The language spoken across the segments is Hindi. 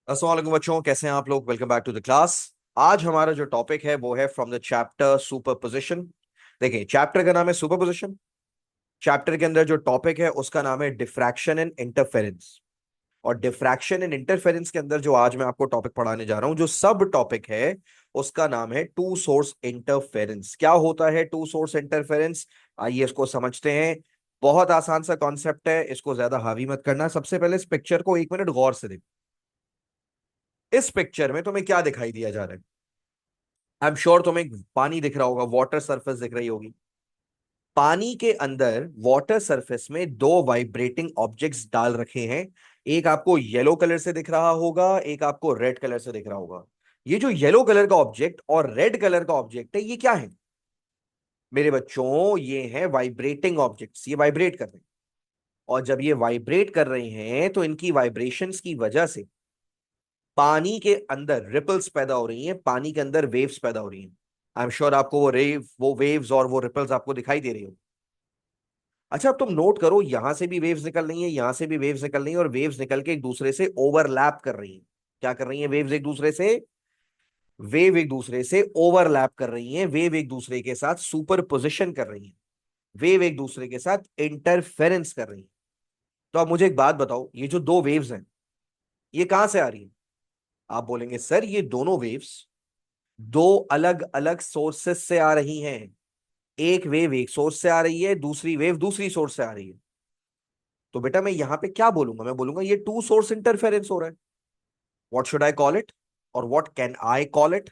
अस्सलाम वालेकुम बच्चों, कैसे हैं आप लोग। Welcome back to the class. आज हमारा जो टॉपिक है वो है फ्रॉम द चैप्टर सुपरपोजिशन। देखिए, चैप्टर का नाम है सुपरपोजिशन। चैप्टर के अंदर जो टॉपिक है उसका नाम है डिफ्रैक्शन एंड इंटरफेरेंस। और डिफ्रैक्शन एंड इंटरफेरेंस के अंदर जो आज मैं आपको टॉपिक पढ़ाने जा रहा हूं, जो सब टॉपिक है उसका नाम है टू सोर्स इंटरफेरेंस। क्या होता है टू सोर्स इंटरफेरेंस? आइए इसको समझते हैं। बहुत आसान सा कॉन्सेप्ट है, इसको ज्यादा हावी मत करना। सबसे पहले इस पिक्चर को एक मिनट गौर से देखो। इस पिक्चर में तुम्हें क्या दिखाई दिया जा रहा है? आई एम श्योर तुम्हें पानी दिख रहा होगा, वाटर सरफेस दिख रही होगी। पानी के अंदर वाटर सरफेस में दो वाइब्रेटिंग ऑब्जेक्ट्स डाल रखे हैं। एक आपको येलो कलर से दिख रहा होगा, एक आपको रेड कलर से दिख रहा होगा। ये जो येलो कलर का ऑब्जेक्ट और रेड कलर का ऑब्जेक्ट है, ये क्या है मेरे बच्चों? ये है वाइब्रेटिंग ऑब्जेक्ट्स। ये वाइब्रेट कर रहे हैं। और जब ये वाइब्रेट कर रहे हैं तो इनकी वाइब्रेशंस की वजह से पानी के अंदर रिपल्स पैदा हो रही हैं, पानी के अंदर वेव्स पैदा हो रही हैं। आई एम श्योर आपको वो वेव्स और वो रिपल्स आपको दिखाई दे रही हो। अच्छा, अब तुम नोट करो, यहां से भी वेव्स निकल रही हैं, यहां से भी वेव्स निकल रही हैं, और वेव्स निकल के एक दूसरे से ओवरलैप कर रही हैं। क्या कर रही हैं वेव्स? एक दूसरे से वेव एक दूसरे से ओवरलैप कर रही हैं, वेव एक दूसरे के साथ सुपर पोजिशन कर रही हैं, वेव एक दूसरे के साथ इंटरफेरेंस कर रही हैं। तो अब मुझे एक बात बताओ, ये जो दो वेव्स हैं ये कहां से आ रही हैं? आप बोलेंगे सर ये दोनों वेव्स दो अलग अलग सोर्सेस से आ रही हैं। एक वेव एक सोर्स से आ रही है, दूसरी वेव दूसरी सोर्स से आ रही है। तो बेटा मैं यहां पे क्या बोलूंगा? मैं बोलूंगा ये टू सोर्स इंटरफेरेंस हो रहा है। What should I call it? और what can I call it?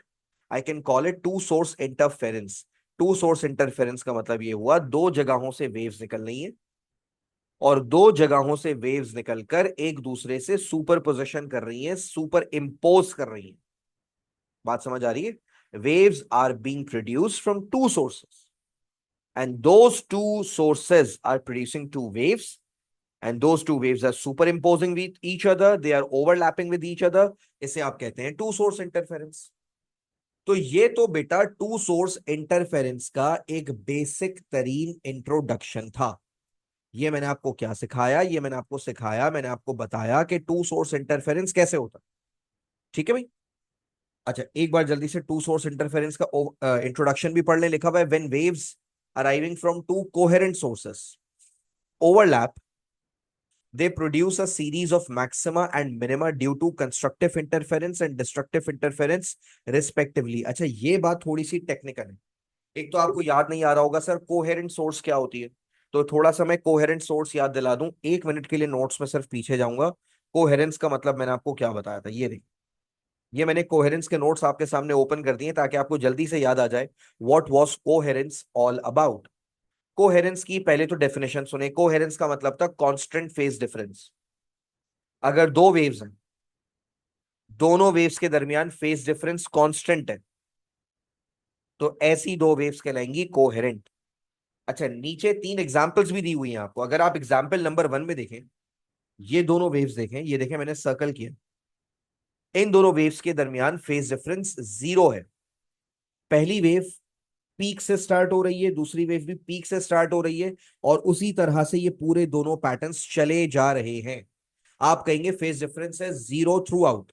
I can call it two source interference. Two source interference का मतलब ये हुआ दो जगहों से वेव्स निकल रही हैं, और दो जगहों से वेव्स निकलकर एक दूसरे से सुपर पोजिशन कर रही हैं, सुपर इम्पोज कर रही हैं। बात समझ आ रही है? Waves are being produced from two sources, and those two sources are producing two waves, and those two waves are superimposing with each other, they are overlapping with each other. इसे आप कहते हैं टू सोर्स इंटरफेरेंस। तो ये तो बेटा टू सोर्स इंटरफेरेंस का एक बेसिक तरीन इंट्रोडक्शन था। ये मैंने आपको क्या सिखाया? ये मैंने आपको सिखाया, मैंने आपको बताया कि टू सोर्स इंटरफेरेंस कैसे होता है। ठीक है भाई? अच्छा, एक बार जल्दी से टू सोर्स इंटरफेरेंस का इंट्रोडक्शन भी पढ़ लें। लिखा हुआ है when waves arriving from to coherent sources overlap, they produce a series of maxima and minima due to constructive interference and destructive interference respectively। अच्छा, ये बात थोड़ी सी टेक्निकल है। एक तो आपको याद नहीं आ रहा होगा सर कोहेरेंट सोर्स क्या होती है, तो थोड़ा सा मैं कोहेरेंट सोर्स याद दिला दूं। एक मिनट के लिए नोट्स में सिर्फ पीछे जाऊंगा। कोहेरेंस का मतलब मैंने आपको क्या बताया था, ये देखिए। ये मैंने कोहेरेंस के नोट्स आपके सामने ओपन कर दिए ताकि आपको जल्दी से याद आ जाए what was coherence all about. Coherence की पहले तो डेफिनेशन सुने। कोहेरेंस का मतलब था कांस्टेंट फेज डिफरेंस। अगर दो वेव्स हैं, दोनों वेव्स के दरमियान फेज डिफरेंस कांस्टेंट है, तो ऐसी दो वेव्स कहलाएंगी कोहेरेंट। अच्छा, नीचे तीन एग्जांपल्स भी दी हुई हैं आपको। अगर आप एग्जांपल नंबर 1 में देखें, ये दोनों वेव्स देखें, ये देखें मैंने सर्कल किया। इन दोनों वेव्स के दरमियान फेज डिफरेंस जीरो है। पहली वेव पीक से स्टार्ट हो रही है, दूसरी वेव भी पीक से स्टार्ट हो रही है, और उसी तरह से ये पूरे दोनों पैटर्न्स चले जा रहे हैं। आप कहेंगे फेज डिफरेंस है जीरो थ्रू आउट।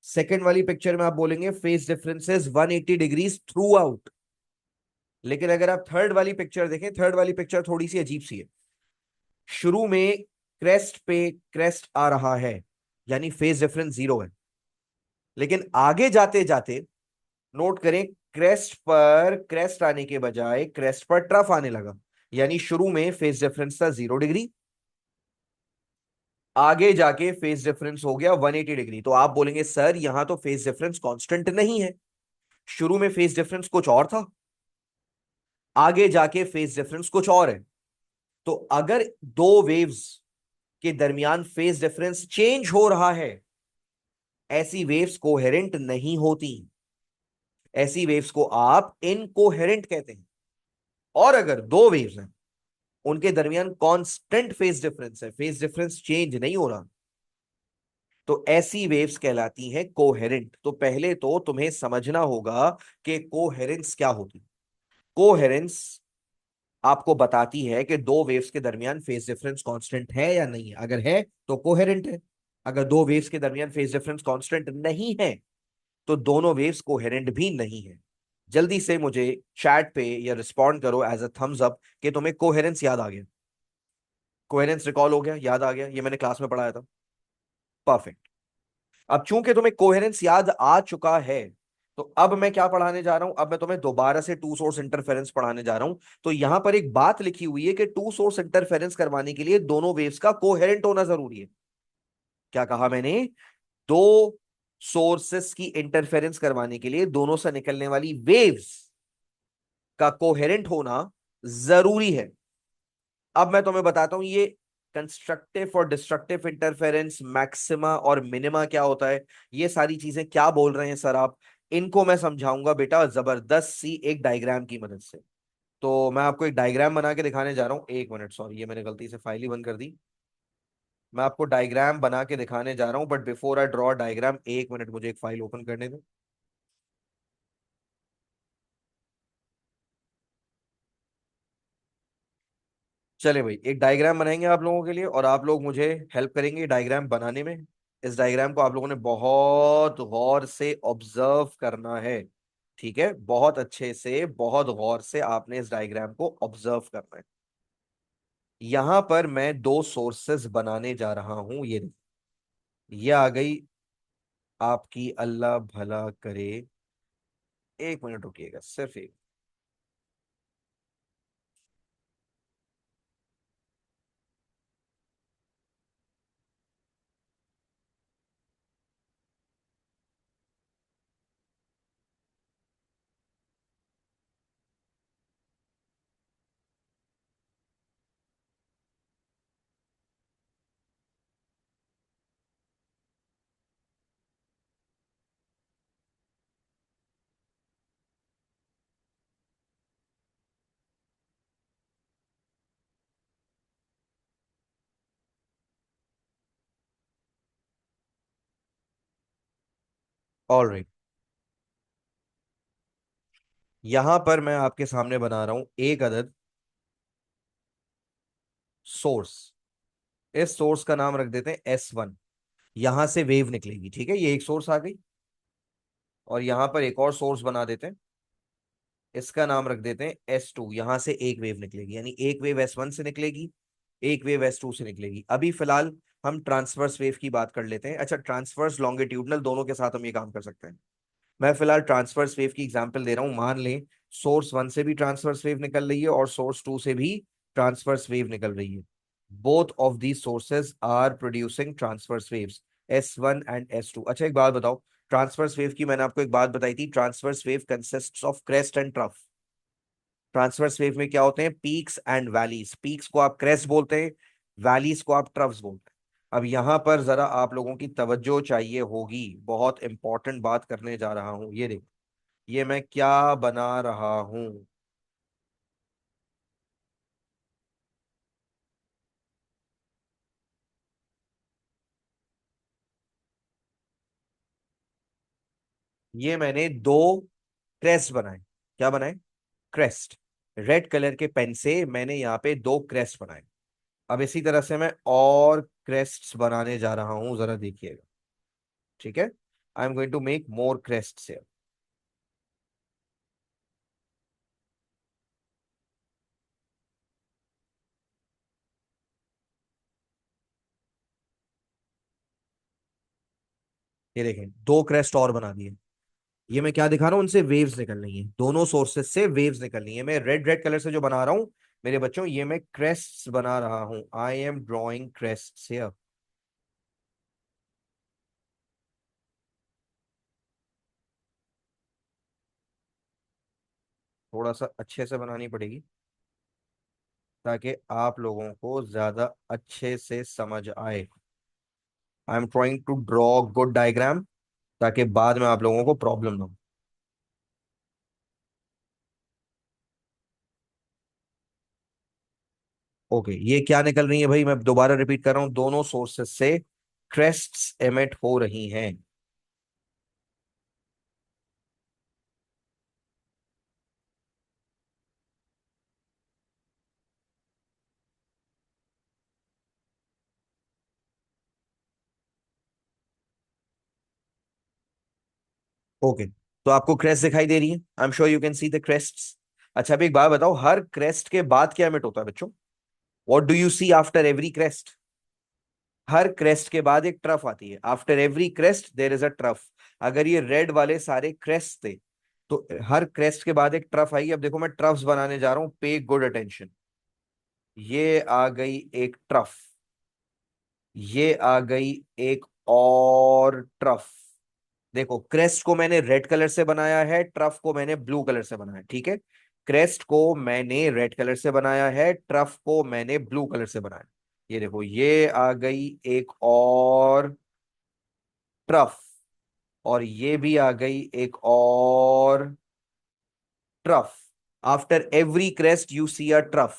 सेकेंड वाली पिक्चर में आप बोलेंगे phase differences 180 degrees through out. लेकिन अगर आप थर्ड वाली पिक्चर देखें, थर्ड वाली पिक्चर थोड़ी सी अजीब सी है। शुरू में क्रेस्ट पे क्रेस्ट आ रहा है, यानी फेज डिफरेंस जीरो है। लेकिन आगे जाते जाते नोट करें, क्रेस्ट पर क्रेस्ट आने के बजाय क्रेस्ट पर ट्रफ आने लगा। यानी शुरू में फेज डिफरेंस था 0 डिग्री, आगे जाके फेज डिफरेंस हो गया 180 डिग्री। तो आप बोलेंगे सर यहां तो फेज डिफरेंस कांस्टेंट नहीं है, शुरू में फेज डिफरेंस कुछ और था, आगे जाके फेज डिफरेंस कुछ और है। तो अगर दो वेव्स के दरमियान फेज डिफरेंस चेंज हो रहा है, ऐसी वेव्स कोहेरेंट नहीं होती। ऐसी वेव्स को आप इनकोहेरेंट कहते हैं। और अगर दो वेव्स हैं, उनके दरमियान कांस्टेंट फेज डिफरेंस है, फेज डिफरेंस चेंज नहीं हो रहा, तो ऐसी वेव्स कहलाती हैं कोहेरेंट। तो पहले तो तुम्हें समझना होगा कि कोहेरेंस क्या होती है। कोहेरेंस आपको बताती है कि दो वेव्स के दरमियान फेज डिफरेंस कांस्टेंट है या नहीं है। अगर है तो कोहेरेंट है, अगर दो वेव्स के दरमियान फेज डिफरेंस कांस्टेंट नहीं है तो दोनों वेव्स कोहेरेंट भी नहीं है। जल्दी से मुझे चैट पे या रिस्पॉन्ड करो एज अ थम्स अप कि तुम्हें कोहेरेंस याद आ गया। कोहेरेंस रिकॉल हो गया, याद आ गया, ये मैंने क्लास में पढ़ाया था। परफेक्ट। अब चूंकि तुम्हें कोहेरेंस याद आ चुका है, तो अब मैं क्या पढ़ाने जा रहा हूं, अब मैं तुम्हें दोबारा से टू सोर्स इंटरफेरेंस पढ़ाने जा रहा हूं। तो यहां पर एक बात लिखी हुई है कि टू सोर्स इंटरफेरेंस करवाने के लिए दोनों वेव्स का कोहेरेंट होना जरूरी है। क्या कहा मैंने? दो सोर्सेस की इंटरफेरेंस करवाने के लिए दोनों से निकलने वाली वेव्स का कोहेरेंट होना जरूरी है। अब मैं तुम्हें बताता हूं ये कंस्ट्रक्टिव और डिस्ट्रक्टिव इंटरफेरेंस, मैक्सिमा और मिनिमा क्या होता है, ये सारी चीजें क्या बोल रहे हैं सर आप, इनको मैं समझाऊंगा बेटा जबरदस्त सी एक डायग्राम की मदद से। तो मैं आपको एक डायग्राम बना के दिखाने जा रहा हूं। एक मिनट, सॉरी ये मैंने गलती से फाइल ही बंद कर दी। मैं आपको डायग्राम बना के दिखाने जा रहा हूं, but before I draw diagram, एक मिनट मुझे एक फाइल ओपन करने दो। चले भाई, एक डायग्राम बनाएंगे आप लोगों के लिए और आप लोग मुझे हेल्प करेंगे डायग्राम बनाने में। इस डायग्राम को आप लोगों ने बहुत गौर से ऑब्जर्व करना है। ठीक है, बहुत अच्छे से बहुत गौर से आपने इस डायग्राम को ऑब्जर्व करना है। यहां पर मैं दो सोर्सेस बनाने जा रहा हूं, ये आ गई आपकी, अल्लाह भला करे। एक मिनट रुकिएगा, सिर्फ एक। ऑल राइट, यहां पर मैं आपके सामने बना रहा हूं एक अदद सोर्स। इस सोर्स का नाम रख देते हैं S1। यहां से वेव निकलेगी, ठीक है, ये एक सोर्स आ गई। और यहां पर एक और सोर्स बना देते हैं, इसका नाम रख देते हैं S2। यहां से एक वेव निकलेगी, यानी एक वेव S1 से निकलेगी, एक वेव S2 से निकलेगी। अभी फिलहाल हम ट्रांसवर्स वेव की बात कर लेते हैं। अच्छा, ट्रांसवर्स लॉन्गिट्यूडनल दोनों के साथ हम ये काम कर सकते हैं। मैं फिलहाल ट्रांसवर्स वेव की एग्जांपल दे रहा हूं। मान लें सोर्स वन से भी ट्रांसवर्स वेव निकल रही है और सोर्स टू से भी ट्रांसवर्स वेव निकल रही है। Both of these sources are producing transverse waves, S1 and S2। अच्छा एक बात बताओ, ट्रांसवर्स वेव की मैंने आपको एक बात बताई थी, transverse wave consists of crest and trough. Transverse wave में क्या होते हैं? Peaks and valleys. पीक्स को आप क्रेस्ट बोलते हैं, वैलीज को आप ट्रफ्स बोलते हैं। अब यहां पर जरा आप लोगों की तवज्जो चाहिए होगी, बहुत इंपॉर्टेंट बात करने जा रहा हूं। ये देखो, ये मैं क्या बना रहा हूं। ये मैंने दो क्रेस्ट बनाए। क्या बनाए? क्रेस्ट। रेड कलर के पेन से मैंने यहाँ पे दो क्रेस्ट बनाए। अब इसी तरह से मैं और क्रेस्ट्स बनाने जा रहा हूं, जरा देखिएगा। ठीक है, I am going to make more crests. ये देखें, दो क्रेस्ट और बना दिए। ये मैं क्या दिखा रहा हूं, उनसे वेव्स निकल रही हैं, दोनों सोर्सेस से वेव्स निकल रही है। मैं रेड रेड कलर से जो बना रहा हूं मेरे बच्चों, ये मैं क्रेस्ट्स बना रहा हूं। I am drawing crests here. थोड़ा सा अच्छे से बनानी पड़ेगी ताकि आप लोगों को ज्यादा अच्छे से समझ आए। I am trying to draw good diagram ताकि बाद में आप लोगों को प्रॉब्लम ना हो। ओके, ये क्या निकल रही है भाई, मैं दोबारा रिपीट कर रहा हूं, दोनों सोर्सेस से क्रेस्ट्स एमिट हो रही हैं। ओके, तो आपको क्रेस्ट दिखाई दे रही है, I am sure you can see the crests. अच्छा, अभी एक बात बताओ, हर क्रेस्ट के बाद क्या एमिट होता है बच्चों? What do you see after every crest? हर क्रेस्ट के बाद एक ट्रफ आती है, after every crest there is a trough. अगर ये रेड वाले सारे क्रेस्ट थे, तो हर क्रेस्ट के बाद एक ट्रफ आएगी। अब देखो मैं ट्रफ्स बनाने जा रहा हूं, पे गुड अटेंशन। ये आ गई एक ट्रफ, ये आ गई एक और ट्रफ। देखो, क्रेस्ट को मैंने रेड कलर से बनाया है, ट्रफ को मैंने ब्लू कलर से बनाया है, ठीक है। क्रेस्ट को मैंने रेड कलर से बनाया है, ट्रफ को मैंने ब्लू कलर से बनाया। ये देखो, ये आ गई एक और ट्रफ, और ये भी आ गई एक और trough. After every crest you see a trough,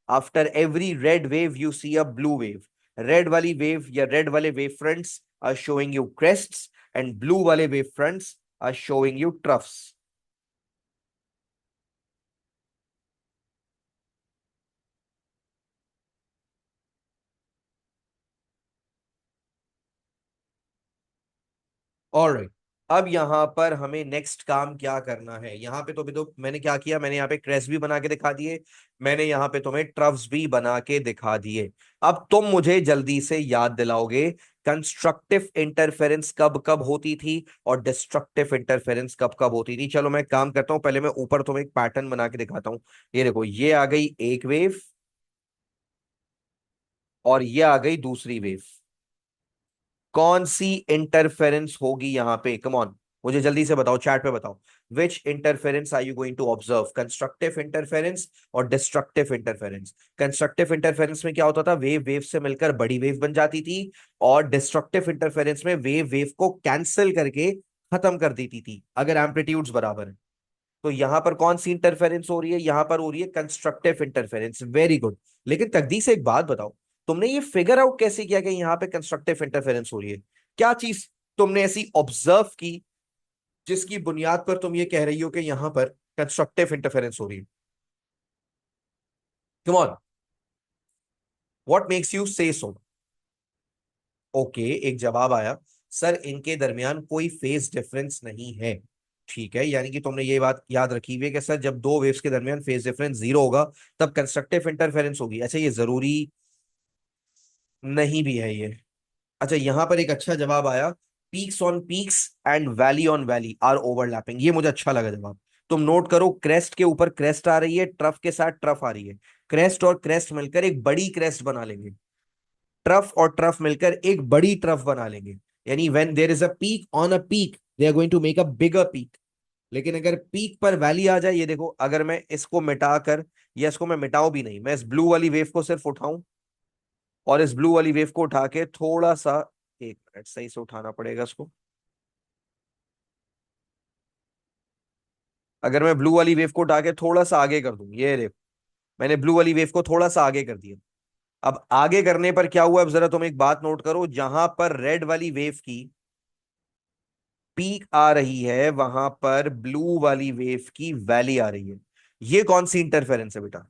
after every red wave you see a blue wave. Red वाली वेव या रेड वाले wave fronts are showing you crests, and blue वाले wave fronts are showing you troughs. Alright, अब यहां पर हमें नेक्स्ट काम क्या करना है? यहां पे तो अभी तो मैंने क्या किया, मैंने यहाँ पे क्रेस्ट भी बना के दिखा दिए, मैंने यहाँ पे तुम्हें ट्रफ्स भी बना के दिखा दिए। अब तुम मुझे जल्दी से याद दिलाओगे, कंस्ट्रक्टिव इंटरफेरेंस कब कब होती थी और डिस्ट्रक्टिव इंटरफेरेंस कब कब होती थी? चलो मैं एक काम करता हूं, पहले मैं ऊपर तुम्हें एक पैटर्न बना के दिखाता हूं। ये देखो, ये आ गई एक वेव, और ये आ गई दूसरी वेव। कौन सी इंटरफेरेंस होगी यहाँ पे? कम ऑन, मुझे जल्दी से बताओ, चैट पे बताओ। Which interference are you going to observe, constructive interference और डिस्ट्रक्टिव इंटरफेरेंस? कंस्ट्रक्टिव इंटरफेरेंस में क्या होता था, वेव वेव से मिलकर बड़ी वेव बन जाती थी, और डिस्ट्रक्टिव इंटरफेरेंस में वेव वेव को कैंसिल करके खत्म कर देती थी अगर एम्पलीट्यूड्स बराबर है। तो यहां पर कौन सी इंटरफेरेंस हो रही है? यहां पर हो रही है कंस्ट्रक्टिव इंटरफेरेंस। Very good. लेकिन तकदीर से एक बात बताओ, तुमने ये फिगर आउट कैसे किया कि यहां पे कंस्ट्रक्टिव इंटरफेरेंस हो रही है? क्या चीज तुमने ऐसी ऑब्जर्व की जिसकी बुनियाद पर तुम ये कह रही हो कि यहां पर कंस्ट्रक्टिव इंटरफेरेंस हो रही है? Come on, what makes you से सो? ओके, एक जवाब आया, सर इनके दरमियान कोई फेज डिफरेंस नहीं है। ठीक है, यानी कि तुमने ये बात याद रखी हुई है कि सर जब दो वेव्स के दरमियान फेज डिफरेंस जीरो होगा तब कंस्ट्रक्टिव इंटरफेरेंस होगी। अच्छा, ये जरूरी नहीं भी है ये। अच्छा, यहां पर एक अच्छा जवाब आया, peaks on peaks and valley on valley are overlapping. ये मुझे अच्छा लगा जवाब। तुम नोट करो, क्रेस्ट के ऊपर क्रेस्ट आ रही है, ट्रफ के साथ ट्रफ आ रही है, क्रेस्ट और क्रेस्ट मिलकर एक बड़ी क्रेस्ट बना लेंगे, ट्रफ और ट्रफ मिलकर एक बड़ी ट्रफ बना लेंगे। यानी when there is a peak on a peak, they are going to make a bigger peak. लेकिन अगर पीक पर वैली आ जाए, ये देखो, अगर मैं इसको मिटाकर, या इसको मैं मिटाऊं भी नहीं, मैं इस ब्लू वाली वेव को सिर्फ उठाऊं, और इस ब्लू वाली वेव को उठा के थोड़ा सा, एक मिनट सही से उठाना पड़ेगा इसको। अगर मैं ब्लू वाली वेव को उठा के थोड़ा सा आगे कर दूं, ये देखो, मैंने ब्लू वाली वेव को थोड़ा सा आगे कर दिया। अब आगे करने पर क्या हुआ, अब जरा तुम एक बात नोट करो, जहां पर रेड वाली वेव की पीक आ रही है, वहां पर ब्लू वाली वेव की वैली आ रही है। ये कौन सी इंटरफेरेंस है बेटा?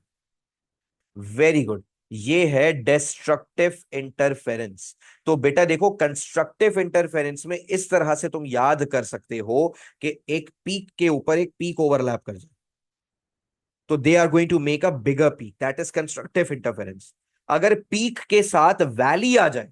वेरी गुड, ये है डिस्ट्रक्टिव इंटरफेरेंस। तो बेटा देखो, कंस्ट्रक्टिव इंटरफेरेंस में इस तरह से तुम याद कर सकते हो कि एक पीक के ऊपर एक पीक ओवरलैप कर जाए, तो they are going to make a bigger peak, that is constructive interference. अगर पीक के साथ वैली आ जाए,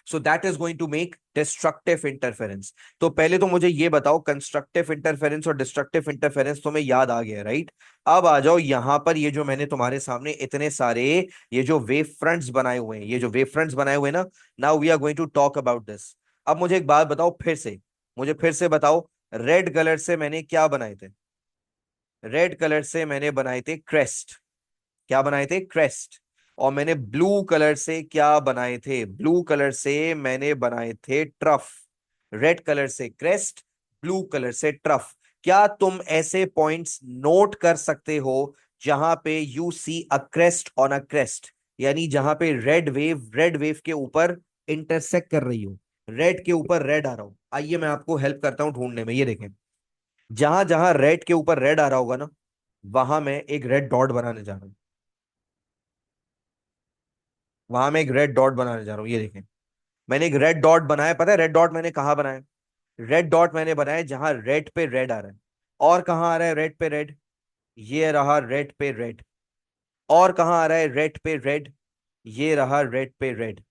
so that is going to make destructive interference. तो पहले तो मुझे ये बताओ, कंस्ट्रक्टिव इंटरफेरेंस और डिस्ट्रक्टिव इंटरफेरेंस तुम्हें याद आ गया, राइट? अब आ जाओ यहां पर, ये जो मैंने तुम्हारे सामने इतने सारे ये जो वेव फ्रंट्स बनाए हुए हैं, ये जो वेव फ्रंट्स बनाए हुए हैं ना, now we are going to talk about this. अब मुझे एक बात बताओ फिर से, मुझे फिर से बताओ, रेड कलर से मैंने क्या बनाए थे? रेड कलर से मैंने बनाए थे क्रेस्ट। क्या बनाए थे? क्रेस्ट। और मैंने ब्लू कलर से क्या बनाए थे? ब्लू कलर से मैंने बनाए थे ट्रफ। रेड कलर से क्रेस्ट, ब्लू कलर से ट्रफ। क्या तुम ऐसे पॉइंट्स नोट कर सकते हो जहां पे you see a crest on a crest, यानी जहां पे रेड वेव के ऊपर इंटरसेक्ट कर रही हो, रेड के ऊपर रेड आ रहा हो? आइए मैं आपको हेल्प करता हूं ढूंढने में। ये देखें, जहां जहां रेड के ऊपर रेड आ रहा होगा ना, वहां मैं एक रेड डॉट बनाने जा रहा हूं, वहां मैं एक रेड डॉट बनाने जा रहा हूं। ये देखें, मैंने एक रेड डॉट बनाया। पता है रेड डॉट मैंने कहा बनाया? रेड डॉट मैंने बनाया जहां रेड पे रेड आ रहा है। और कहां आ रहा है रेड पे रेड? ये रहा रेड पे रेड। और कहां आ रहा है रेड पे रेड? ये रहा रेड पे रेड।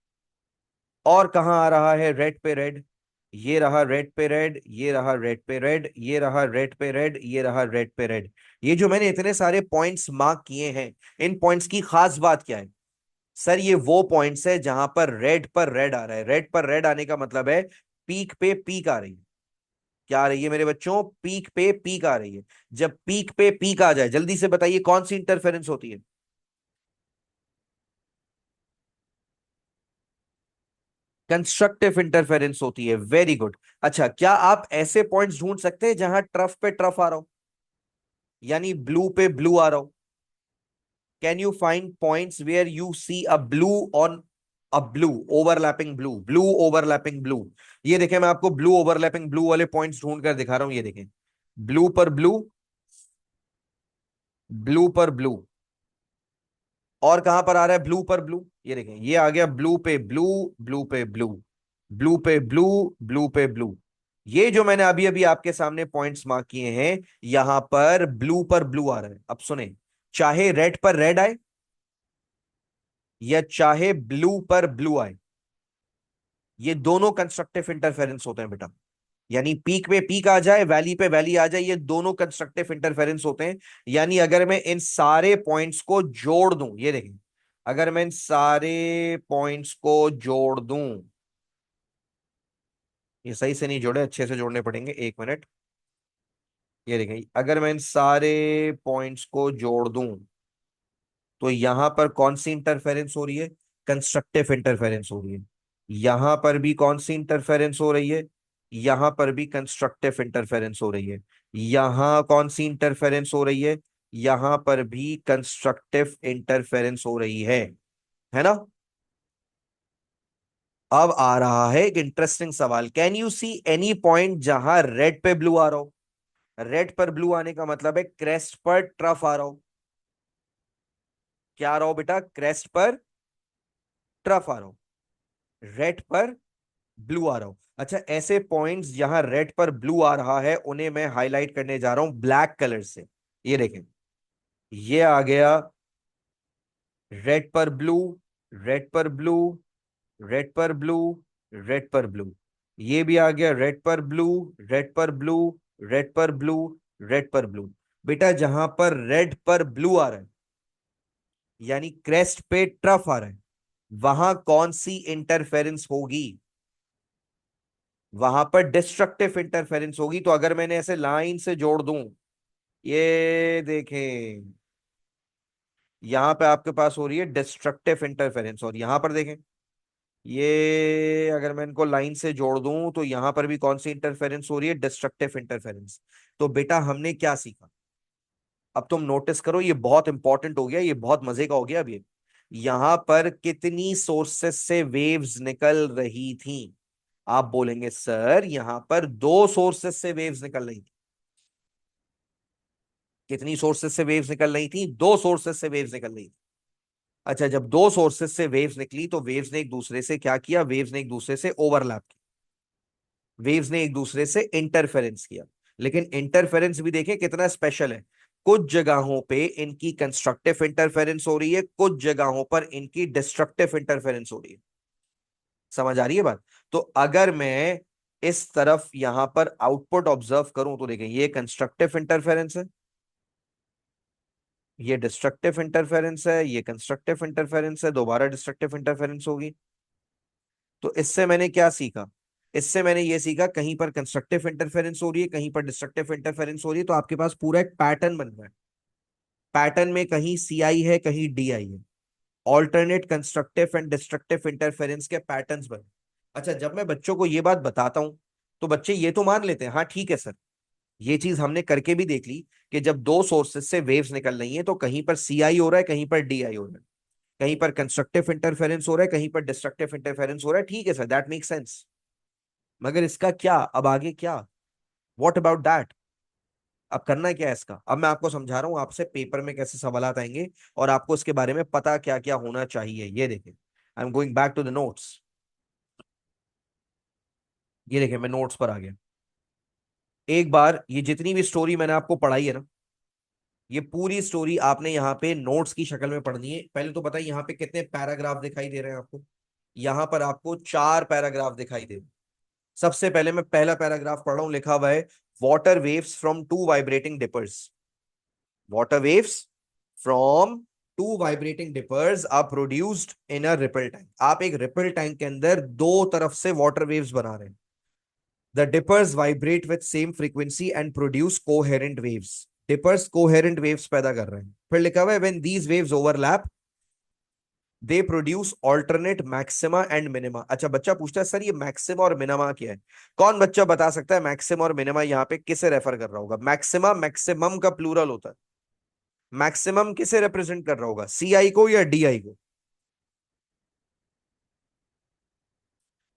और कहां आ रहा है रेड पे रेड? ये रहा रेड पे रेड, ये रहा रेड पे रेड, ये रहा रेड पे रेड, ये रहा रेड पे रेड। ये जो मैंने इतने सारे पॉइंट्स मार्क किए हैं, इन पॉइंट्स की खास बात क्या है? सर ये वो पॉइंट्स है जहां पर रेड आ रहा है। रेड पर रेड आने का मतलब है पीक पे पीक आ रही है। क्या आ रही है मेरे बच्चों? पीक पे पीक आ रही है। जब पीक पे पीक आ जाए, जल्दी से बताइए कौन सी इंटरफेरेंस होती है? कंस्ट्रक्टिव इंटरफेरेंस होती है। Very good. अच्छा, क्या आप ऐसे पॉइंट्स ढूंढ सकते हैं जहां ट्रफ पे ट्रफ आ रहा हो, यानी ब्लू पे ब्लू आ रहा हो? Can you find points where you see a blue on a blue, overlapping blue, blue overlapping blue? ये देखें, मैं आपको ब्लू ओवरलैपिंग ब्लू वाले पॉइंट्स ढूंढ कर दिखा रहा हूं। ये देखें, ब्लू पर ब्लू, ब्लू पर ब्लू। और कहां पर आ रहा है ब्लू पर ब्लू? ये देखें, ये आ गया ब्लू पे ब्लू, ब्लू पे ब्लू, ब्लू पे ब्लू, ब्लू पे ब्लू। ये जो मैंने अभी अभी आपके सामने पॉइंट्स मार्क किए हैं, यहां पर ब्लू पर ब्लू आ रहा है। अब सुने, चाहे रेड पर रेड आए या चाहे ब्लू पर ब्लू आए, ये दोनों कंस्ट्रक्टिव इंटरफेरेंस होते हैं बेटा। यानी पीक पे पीक आ जाए, वैली पे वैली आ जाए, ये दोनों कंस्ट्रक्टिव इंटरफेरेंस होते हैं। यानी अगर मैं इन सारे पॉइंट्स को जोड़ दूं, ये देखें, अगर मैं इन सारे पॉइंट्स को जोड़ दूं, ये सही से नहीं जोड़े, अच्छे से जोड़ने पड़ेंगे, एक मिनट। ये देखें, अगर मैं इन सारे पॉइंट्स को जोड़ दूं, तो यहां पर कौन सी इंटरफेरेंस हो रही है? कंस्ट्रक्टिव इंटरफेरेंस हो रही है। यहां पर भी कौन सी इंटरफेरेंस हो रही है? यहां पर भी कंस्ट्रक्टिव इंटरफेरेंस हो रही है। यहां कौन सी इंटरफेरेंस हो रही है? यहां पर भी कंस्ट्रक्टिव इंटरफेरेंस हो रही है ना? अब आ रहा है एक इंटरेस्टिंग सवाल। Can you see any point जहां रेड पे ब्लू आ रहा हो? रेड पर ब्लू आने का मतलब है क्रेस्ट पर ट्रफ आ रहा हो। क्या आ रहा हो बेटा? क्रेस्ट पर ट्रफ आ रहा हो, रेड पर ब्लू आ रहा हो। अच्छा, ऐसे पॉइंट्स जहां रेड पर ब्लू आ रहा है, उन्हें मैं हाईलाइट करने जा रहा हूं ब्लैक कलर से। ये देखें, ये आ गया रेड पर ब्लू, रेड पर ब्लू, रेड पर ब्लू, रेड पर ब्लू। ये भी आ गया रेड पर ब्लू, रेड पर ब्लू, रेड पर ब्लू, रेड पर ब्लू। बेटा जहां पर रेड पर ब्लू आ रहा है, यानी क्रेस्ट पे ट्रफ आ रहा है, वहां कौन सी इंटरफेरेंस होगी? वहां पर डिस्ट्रक्टिव इंटरफेरेंस होगी। तो अगर मैंने ऐसे लाइन से जोड़ दूं, ये देखें, यहां पे आपके पास हो रही है डिस्ट्रक्टिव इंटरफेरेंस, और यहां पर देखें, ये अगर मैं इनको लाइन से जोड़ दूं, तो यहां पर भी कौन सी इंटरफेरेंस हो रही है? Destructive interference. तो बेटा हमने क्या सीखा? अब तुम नोटिस करो, ये बहुत इंपॉर्टेंट हो गया, ये बहुत मजे का हो गया। अभी यहां पर कितनी सोर्सेस से वेव्स निकल रही थी? आप बोलेंगे सर यहां पर दो सोर्सेस से वेव्स निकल रही थी। कितनी सोर्सेस से वेव्स निकल रही थी? दो सोर्सेस से वेव्स निकल रही थी। अच्छा, जब दो सोर्सेस से वेव्स निकली, तो वेव्स ने एक दूसरे से क्या किया? वेव्स ने एक दूसरे से ओवरलैप किया, वेव्स ने एक दूसरे से इंटरफेरेंस किया। लेकिन इंटरफेरेंस भी देखें कितना स्पेशल है। कुछ जगहों पे इनकी कंस्ट्रक्टिव इंटरफेरेंस हो रही है, कुछ जगहों पर इनकी डिस्ट्रक्टिव इंटरफेरेंस हो रही है। समझ आ रही है बात? तो अगर मैं इस तरफ यहां पर आउटपुट ऑब्जर्व करूं, तो देखें, ये कंस्ट्रक्टिव इंटरफेरेंस है, ये डिस्ट्रक्टिव इंटरफेरेंस है, ये कंस्ट्रक्टिव इंटरफेरेंस है, दोबारा डिस्ट्रक्टिव इंटरफेरेंस होगी। तो इससे मैंने क्या सीखा? इससे मैंने ये सीखा, कहीं पर कंस्ट्रक्टिव इंटरफेरेंस हो रही है, कहीं पर डिस्ट्रक्टिव इंटरफेरेंस हो रही है, तो आपके पास पूरा एक पैटर्न बन रहा है। पैटर्न में कहीं सी आई है, कहीं डी आई है। Alternate constructive and destructive interference के पैटर्न्स बने। अच्छा, जब मैं बच्चों को ये बात बताता हूं, तो बच्चे ये तो मान लेते हैं, हाँ ठीक है सर, ये चीज हमने करके भी देख ली कि जब दो सोर्सेज से वेव्स निकल रही हैं, तो कहीं पर सी आई हो रहा है, कहीं पर डी आई हो रहा है, कहीं पर कंस्ट्रक्टिव इंटरफेरेंस हो रहा है, कहीं पर डिस्ट्रक्टिव इंटरफेरेंस हो रहा है। ठीक है सर, दैट मेक सेंस। मगर इसका क्या, अब आगे क्या? What about that? अब करना क्या है इसका? अब मैं आपको समझा रहा हूं, आपसे पेपर में कैसे सवाल आएंगे, और आपको इसके बारे में पता क्या क्या होना चाहिए। ये देखें, I am going back to the notes. ये देखें, मैं नोट्स पर आ गया। एक बार ये जितनी भी स्टोरी मैंने आपको पढ़ाई है ना, ये पूरी स्टोरी आपने यहाँ पे नोट्स की शक्ल में पढ़नी है। पहले तो बताइए यहाँ पे कितने पैराग्राफ दिखाई दे रहे हैं आपको। यहाँ पर आपको 4 पैराग्राफ दिखाई दे रहे हैं। सबसे पहले मैं पहला पैराग्राफ पढ़ रहा हूं, लिखा हुआ है water waves from two vibrating dippers. Water waves from two vibrating dippers are produced in a ripple tank. आप एक रिपल टैंक के अंदर दो तरफ से वाटर वेव्स बना रहे हैं। The dippers vibrate with same frequency and produce coherent waves. Dippers coherent waves पैदा कर रहे हैं। फिर लिखा हुआ है when these waves overlap they produce alternate maxima and minima. अच्छा, बच्चा पूछता है सर ये मैक्सिमा और मिनिमा क्या है। कौन बच्चा बता सकता है मैक्सिमा और मिनिमा यहाँ पे किसे रेफर कर रहा होगा। मैक्सिमा मैक्सिमम का प्लूरल होता है। मैक्सिमम किसे रिप्रेजेंट कर रहा होगा, सीआई को या डीआई को।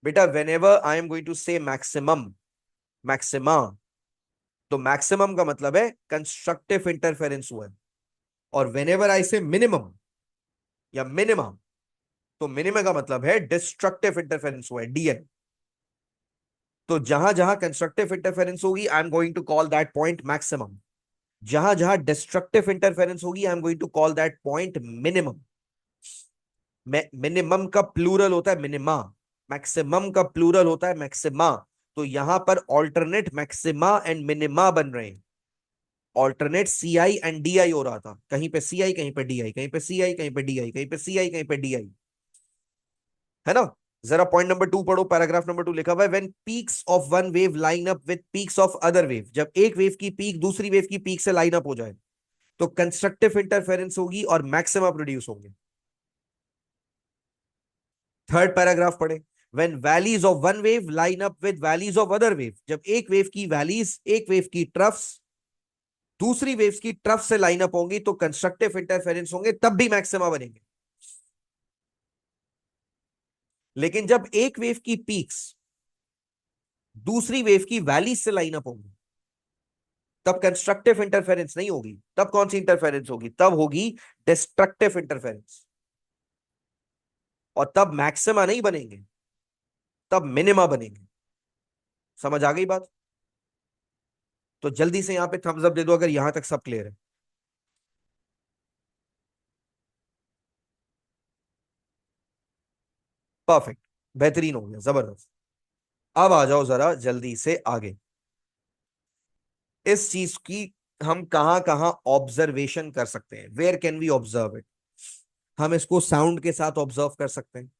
बेटा whenever I am going to say maximum, maxima, तो मैक्सिमम का मतलब है कंस्ट्रक्टिव इंटरफेरेंस हुआ है। और वेन एवर आई से मिनिमम या मिनिमा, तो मिनिमम का मतलब है डिस्ट्रक्टिव इंटरफेरेंस हुआ है, डीएन। तो जहां जहां कंस्ट्रक्टिव इंटरफेरेंस होगी I am going to call that point maximum. जहां जहां डिस्ट्रक्टिव इंटरफेरेंस होगी I am going to call that point minimum. Minimum का प्लूरल होता है मिनिमा, मैक्सिमम का प्लूरल होता है मैक्सिमा। तो यहां पर ऑल्टरनेट मैक्सिमा एंड मिनिमा बन रहे हैं। ऑल्टरनेट सीआई एंड डीआई हो रहा था, कहीं पे सीआई कहीं पे डीआई, कहीं पे सीआई कहीं पे डीआई, कहीं पे सीआई कहीं पे डीआई, है ना। जरा पॉइंट नंबर 2 पढ़ो, पैराग्राफ नंबर 2 लिखा हुआ है when peaks of one wave line up with peaks of other wave. जब एक वेव की पीक दूसरी वेव की पीक से लाइन अप हो जाए तो कंस्ट्रक्टिव इंटरफेरेंस होगी और मैक्सिमा प्रोड्यूस होंगे। थर्ड पैराग्राफ पढ़े when valleys of one wave line up with valleys of other wave. जब एक वेव की वैलीज, एक वेव की ट्रफ्स दूसरी वेव्स की ट्रफ से लाइन अप होंगी तो कंस्ट्रक्टिव इंटरफेरेंस होंगे, तब भी मैक्सिमा बनेंगे। लेकिन जब एक वेव की पीक्स दूसरी वेव की वैलीज से लाइन अप होंगी तब कंस्ट्रक्टिव इंटरफेरेंस नहीं होगी। तब कौन सी इंटरफेरेंस होगी, तब होगी डिस्ट्रक्टिव इंटरफेरेंस। और तब मैक्सिमा नहीं बनेंगे, तब मिनिमा बनेंगे। समझ आ गई बात। तो जल्दी से यहां पे थम्स अप दे दो अगर यहां तक सब क्लियर है। परफेक्ट, बेहतरीन हो गया, जबरदस्त। अब आ जाओ जरा जल्दी से आगे। इस चीज की हम कहां कहां ऑब्जर्वेशन कर सकते हैं, where can we observe it. हम इसको साउंड के साथ ऑब्जर्व कर सकते हैं।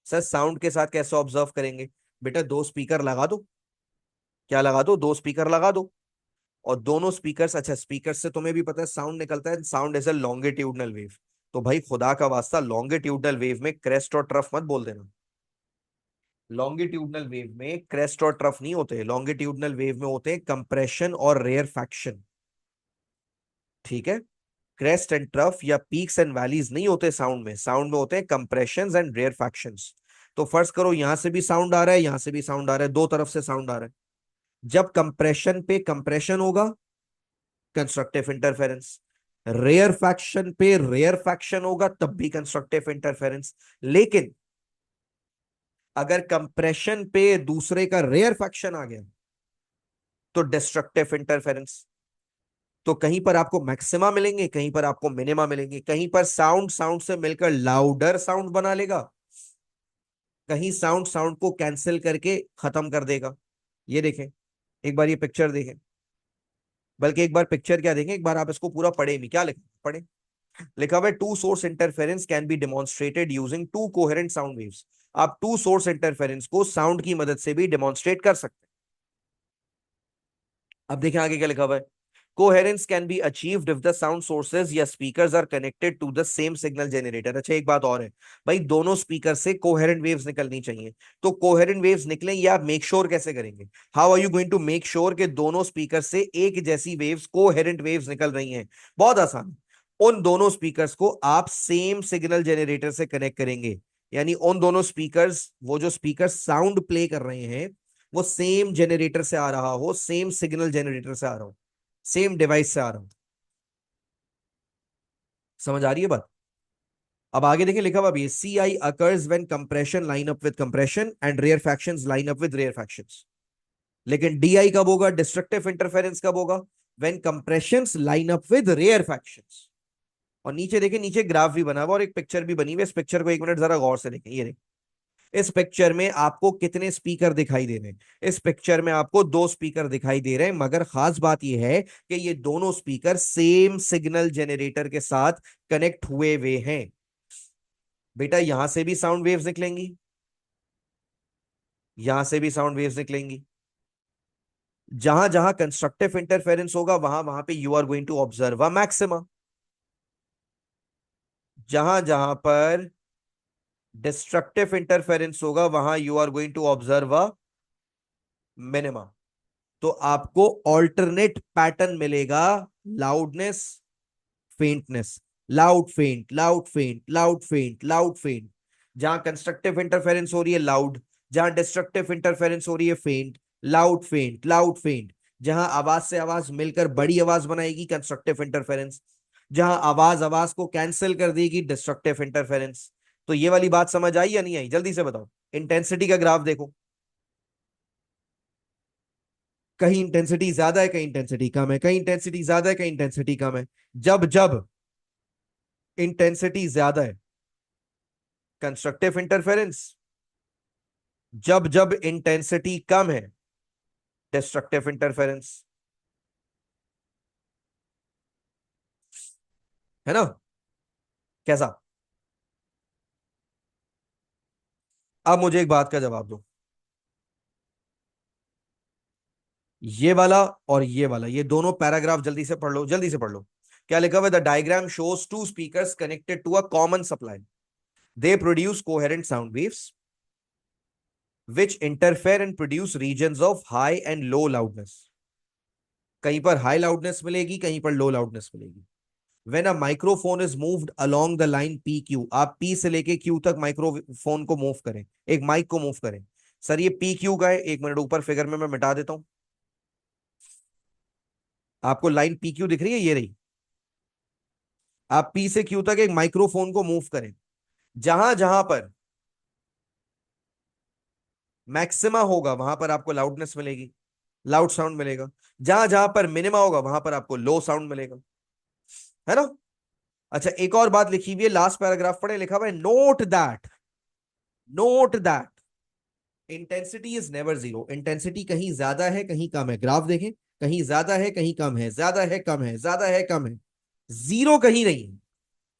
सर साउंड के साथ कैसे ऑब्जर्व करेंगे। बेटा दो स्पीकर लगा दो। क्या लगा दो, दो स्पीकर लगा दो। और दोनों स्पीकर्स, अच्छा स्पीकर से तुम्हें भी पता है साउंड निकलता है, sound is a longitudinal wave. तो भाई खुदा का वास्ता लॉन्गिट्यूडनल वेव में क्रेस्ट और ट्रफ मत बोल देना। लॉन्गिट्यूडनल वेव में क्रेस्ट और ट्रफ नहीं होते, लॉन्गिट्यूडनल वेव में होते हैं कंप्रेशन और रेयरफैक्शन। ठीक है। क्रेस्ट एंड ट्रफ या पीक्स एंड वैलीज नहीं होते साउंड में, साउंड में होते हैं कंप्रेशंस एंड रेयरफैक्शंस। तो फर्स्ट करो यहां से भी साउंड आ रहा है, यहां से भी साउंड आ रहा है, दो तरफ से साउंड आ रहा है। जब कंप्रेशन पे कंप्रेशन होगा कंस्ट्रक्टिव इंटरफेरेंस, रेयर फैक्शन पे रेयर फैक्शन होगा तब भी कंस्ट्रक्टिव इंटरफेरेंस। लेकिन अगर कंप्रेशन पे दूसरे का रेयर फैक्शन आ गया तो डिस्ट्रक्टिव इंटरफेरेंस। तो कहीं पर आपको मैक्सिमा मिलेंगे, कहीं पर आपको मिनिमा मिलेंगे। कहीं पर साउंड साउंड से मिलकर लाउडर साउंड बना लेगा, कहीं साउंड साउंड को कैंसिल करके खत्म कर देगा। ये देखें, एक बार ये पिक्चर देखें, बल्कि एक बार पिक्चर क्या देखें, एक बार आप इसको पूरा पढ़े भी, क्या लिखा पढ़े। लिखा हुआ है two source interference can be demonstrated using two coherent sound waves. आप टू सोर्स इंटरफेरेंस को साउंड की मदद से भी डेमोन्स्ट्रेट कर सकते हैं। अब देखें आगे क्या लिखा हुआ है। Coherence can be achieved if the sound sources या speakers are connected to the same signal generator. अच्छा एक बात और है भाई, दोनों स्पीकर से कोहेरेंट वेव्स निकलनी चाहिए। तो कोहेरेंट वेव्स निकलें ये आप मेक श्योर कैसे करेंगे। How are you going to make sure कि दोनों स्पीकर से एक जैसी वेव्स, कोहेरेंट वेव्स निकल रही हैं। बहुत आसान है। उन दोनों स्पीकर्स को आप सेम सिग्नल जनरेटर से कनेक्ट करेंगे। यानी उन दोनों स्पीकर्स, वो जो स्पीकर साउंड प्ले कर रहे हैं वो सेम जनरेटर से आ रहा हो, सेम सिग्नल जनरेटर से आ रहा हो, सेम डिवाइस से आ रहा हूं। समझ आ रही है बात। अब आगे देखिए लिखा हुआ भी है C I occurs when compression line up with compression and rarefactions line up with rarefactions. लेकिन DI कब होगा, डिस्ट्रक्टिव इंटरफेरेंस कब होगा, when compressions line up with rarefactions. और नीचे देखें, नीचे ग्राफ भी बना हुआ और एक पिक्चर भी बनी हुई है। इस पिक्चर को एक मिनट जरा गौर से देखें। ये देखें, इस पिक्चर में आपको कितने स्पीकर दिखाई दे रहे हैं? इस पिक्चर में आपको दो स्पीकर दिखाई दे रहे हैं, मगर खास बात यह है कि ये दोनों स्पीकर सेम सिग्नल जनरेटर के साथ कनेक्ट हुए हुए हैं। बेटा यहां से भी साउंड वेव्स निकलेंगी, यहां से भी साउंड वेव्स निकलेंगी। जहां जहां कंस्ट्रक्टिव इंटरफेरेंस होगा वहां वहां पे you are going to observe a maxima. जहां जहां पर डिस्ट्रक्टिव इंटरफेरेंस होगा वहां you are going to observe a minima. तो आपको ऑल्टरनेट पैटर्न मिलेगा, loudness, faintness, loud faint, loud faint, loud faint, loud faint. जहां कंस्ट्रक्टिव इंटरफेरेंस हो रही है लाउड, जहां डिस्ट्रक्टिव इंटरफेरेंस हो रही है फेंट, लाउड फेंट, लाउड फेंट। जहां आवाज से आवाज मिलकर बड़ी आवाज बनाएगी, कंस्ट्रक्टिव इंटरफेरेंस। जहां आवाज आवाज को कैंसिल कर देगी, डिस्ट्रक्टिव इंटरफेरेंस। तो ये वाली बात समझ आई या नहीं आई, जल्दी से बताओ। इंटेंसिटी का ग्राफ देखो, कहीं इंटेंसिटी ज्यादा है, कहीं इंटेंसिटी कम है, कहीं इंटेंसिटी ज्यादा है, कहीं इंटेंसिटी कम है। जब जब इंटेंसिटी ज्यादा है, कंस्ट्रक्टिव इंटरफेरेंस। जब जब इंटेंसिटी कम है, डिस्ट्रक्टिव इंटरफेरेंस। है ना? कैसा? अब मुझे एक बात का जवाब दो। ये वाला और ये वाला, ये दोनों पैराग्राफ जल्दी से पढ़ लो, जल्दी से पढ़ लो। क्या लिखा हुआ है? The diagram shows two speakers connected to a common supply. They produce coherent sound waves which interfere and produce regions of high and low loudness। कहीं पर हाई लाउडनेस मिलेगी, कहीं पर लो लाउडनेस मिलेगी। When a microphone is moved along the line PQ, आप P से लेके Q तक माइक्रोफोन को मूव करें, एक माइक को मूव करें। सर ये PQ का है, एक मिनट ऊपर फिगर में मैं मिटा देता हूं। आपको लाइन PQ दिख रही है, ये रही। आप P से Q तक एक माइक्रोफोन को मूव करें। जहां जहां पर मैक्सिमा होगा वहां पर आपको लाउडनेस मिलेगी, लाउड साउंड मिलेगा। जहां जहां पर मिनिमा होगा वहां पर आपको लो साउंड मिलेगा। है ना? अच्छा, एक और बात लिखी हुई है, लास्ट पैराग्राफ पढ़े, लिखा हुआ है note that, note that intensity is never zero. Intensity कहीं ज्यादा है कहीं कम है, ग्राफ देखें। कहीं ज्यादा है कहीं कम है, ज्यादा है कम है, ज्यादा है कम है, जीरो कहीं नहीं है।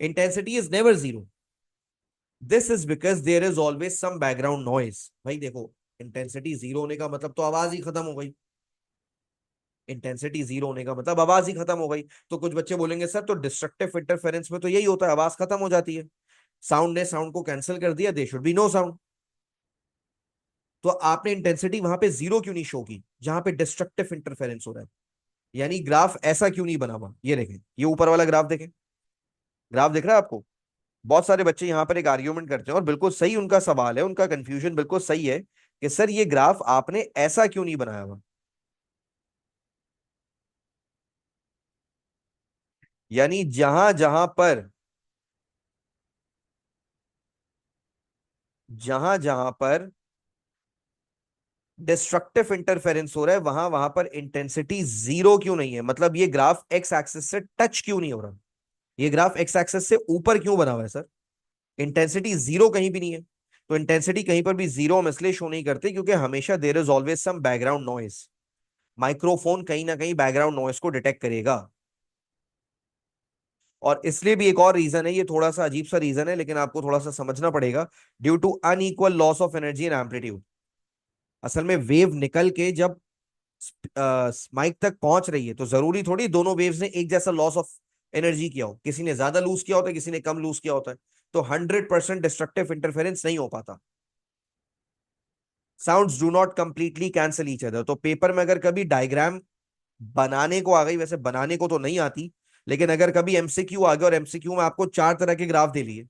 Intensity is never zero. This is because there is always some background noise. भाई देखो, इंटेंसिटी जीरो होने का मतलब तो आवाज ही खत्म हो गई। इंटेंसिटी जीरो होने का मतलब आवाज ही खत्म हो गई। तो कुछ बच्चे बोलेंगे सर तो डिस्ट्रक्टिव इंटरफेरेंस में तो यही होता है, आवाज खत्म हो जाती है। साउंड ने साउंड को कैंसिल कर दिया, they should be no sound. तो आपने इंटेंसिटी वहां पे जीरो क्यों नहीं शो की जहां पे डिस्ट्रक्टिव इंटरफेरेंस हो रहा है? यानी ग्राफ ऐसा क्यों नहीं बना हुआ? ये देखें, ये ऊपर वाला ग्राफ देखें। ग्राफ दिख रहा है आपको? बहुत सारे बच्चे यहां पर एक आर्ग्यूमेंट करते हैं और बिल्कुल सही उनका सवाल है, उनका कंफ्यूजन बिल्कुल सही है कि सर ये ग्राफ आपने ऐसा क्यों नहीं बनाया हुआ। यानी जहां जहां पर डिस्ट्रक्टिव इंटरफेरेंस हो रहा है वहां वहां पर इंटेंसिटी जीरो क्यों नहीं है? मतलब ये ग्राफ एक्स एक्सिस से टच क्यों नहीं हो रहा? ये ग्राफ एक्स एक्सिस से ऊपर क्यों बना हुआ है सर? इंटेंसिटी जीरो कहीं भी नहीं है। तो इंटेंसिटी कहीं पर भी जीरो हम इसलिए शो नहीं करते क्योंकि हमेशा there is always some background noise. Microphone कहीं ना कहीं बैकग्राउंड नॉइस को डिटेक्ट करेगा। और इसलिए भी एक और रीजन है, ये थोड़ा सा अजीब सा रीजन है लेकिन आपको थोड़ा सा समझना पड़ेगा। Due to unequal loss of energy and amplitude. असल में वेव निकल के जब माइक तक पहुंच रही है तो जरूरी थोड़ी दोनों वेव्स ने एक जैसा लॉस ऑफ एनर्जी किया हो। किसी ने ज्यादा लूज किया होता है, किसी ने कम लूज किया होता है। तो 100% डिस्ट्रक्टिव इंटरफेरेंस नहीं हो पाता। Sounds do not completely cancel each other. तो पेपर में अगर कभी डायग्राम बनाने को आ गई, वैसे बनाने को तो नहीं आती, लेकिन अगर कभी एमसीक्यू आ गया और एमसीक्यू में आपको चार तरह के ग्राफ दे लिए,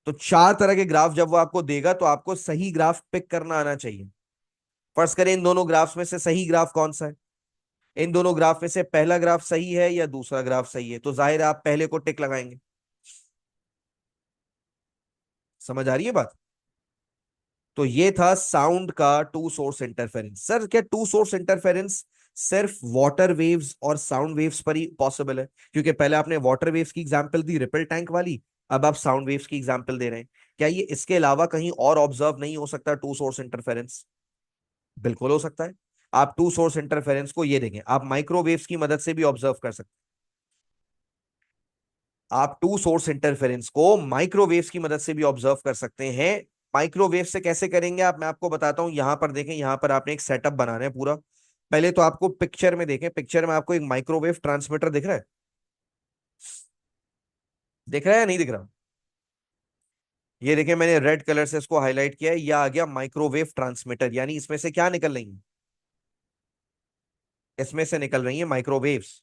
तो चार तरह के ग्राफ जब वो आपको देगा तो आपको सही ग्राफ पिक करना आना चाहिए। फर्ज करें इन दोनों ग्राफ्स में से सही ग्राफ कौन सा है? इन दोनों ग्राफ में से पहला ग्राफ सही है या दूसरा ग्राफ सही है? तो जाहिर है आप पहले को टिक लगाएंगे। समझ आ रही है बात? तो ये था साउंड का टू सोर्स इंटरफेरेंस। सर क्या टू सोर्स इंटरफेरेंस सिर्फ वाटर वेव्स और साउंड वेव्स पर ही पॉसिबल है? क्योंकि पहले आपने वाटर वेव्स की एग्जांपल दी रिपल टैंक वाली, अब आप साउंड वेव्स की एग्जांपल दे रहे हैं। क्या ये इसके अलावा कहीं और ऑब्जर्व नहीं हो सकता टू सोर्स इंटरफेरेंस? बिल्कुल हो सकता है। आप टू सोर्स इंटरफेरेंस को ये देखें, आप माइक्रोवेव्स की मदद से भी ऑब्जर्व कर सकते हैं। आप टू सोर्स इंटरफेरेंस को माइक्रोवेव्स की मदद से भी ऑब्जर्व कर सकते हैं। माइक्रोवेव से कैसे करेंगे आप, मैं आपको बताता हूं। यहां पर देखें, यहां पर आपने एक सेटअप बनाना है पूरा। पहले तो आपको पिक्चर में देखें, पिक्चर में आपको एक माइक्रोवेव ट्रांसमीटर दिख रहा है? दिख रहा है या नहीं दिख रहा? ये देखें, मैंने रेड कलर से इसको हाईलाइट किया है, यह आ गया माइक्रोवेव ट्रांसमीटर। यानी इसमें से क्या निकल रही है? इसमें से निकल रही है माइक्रोवेव्स।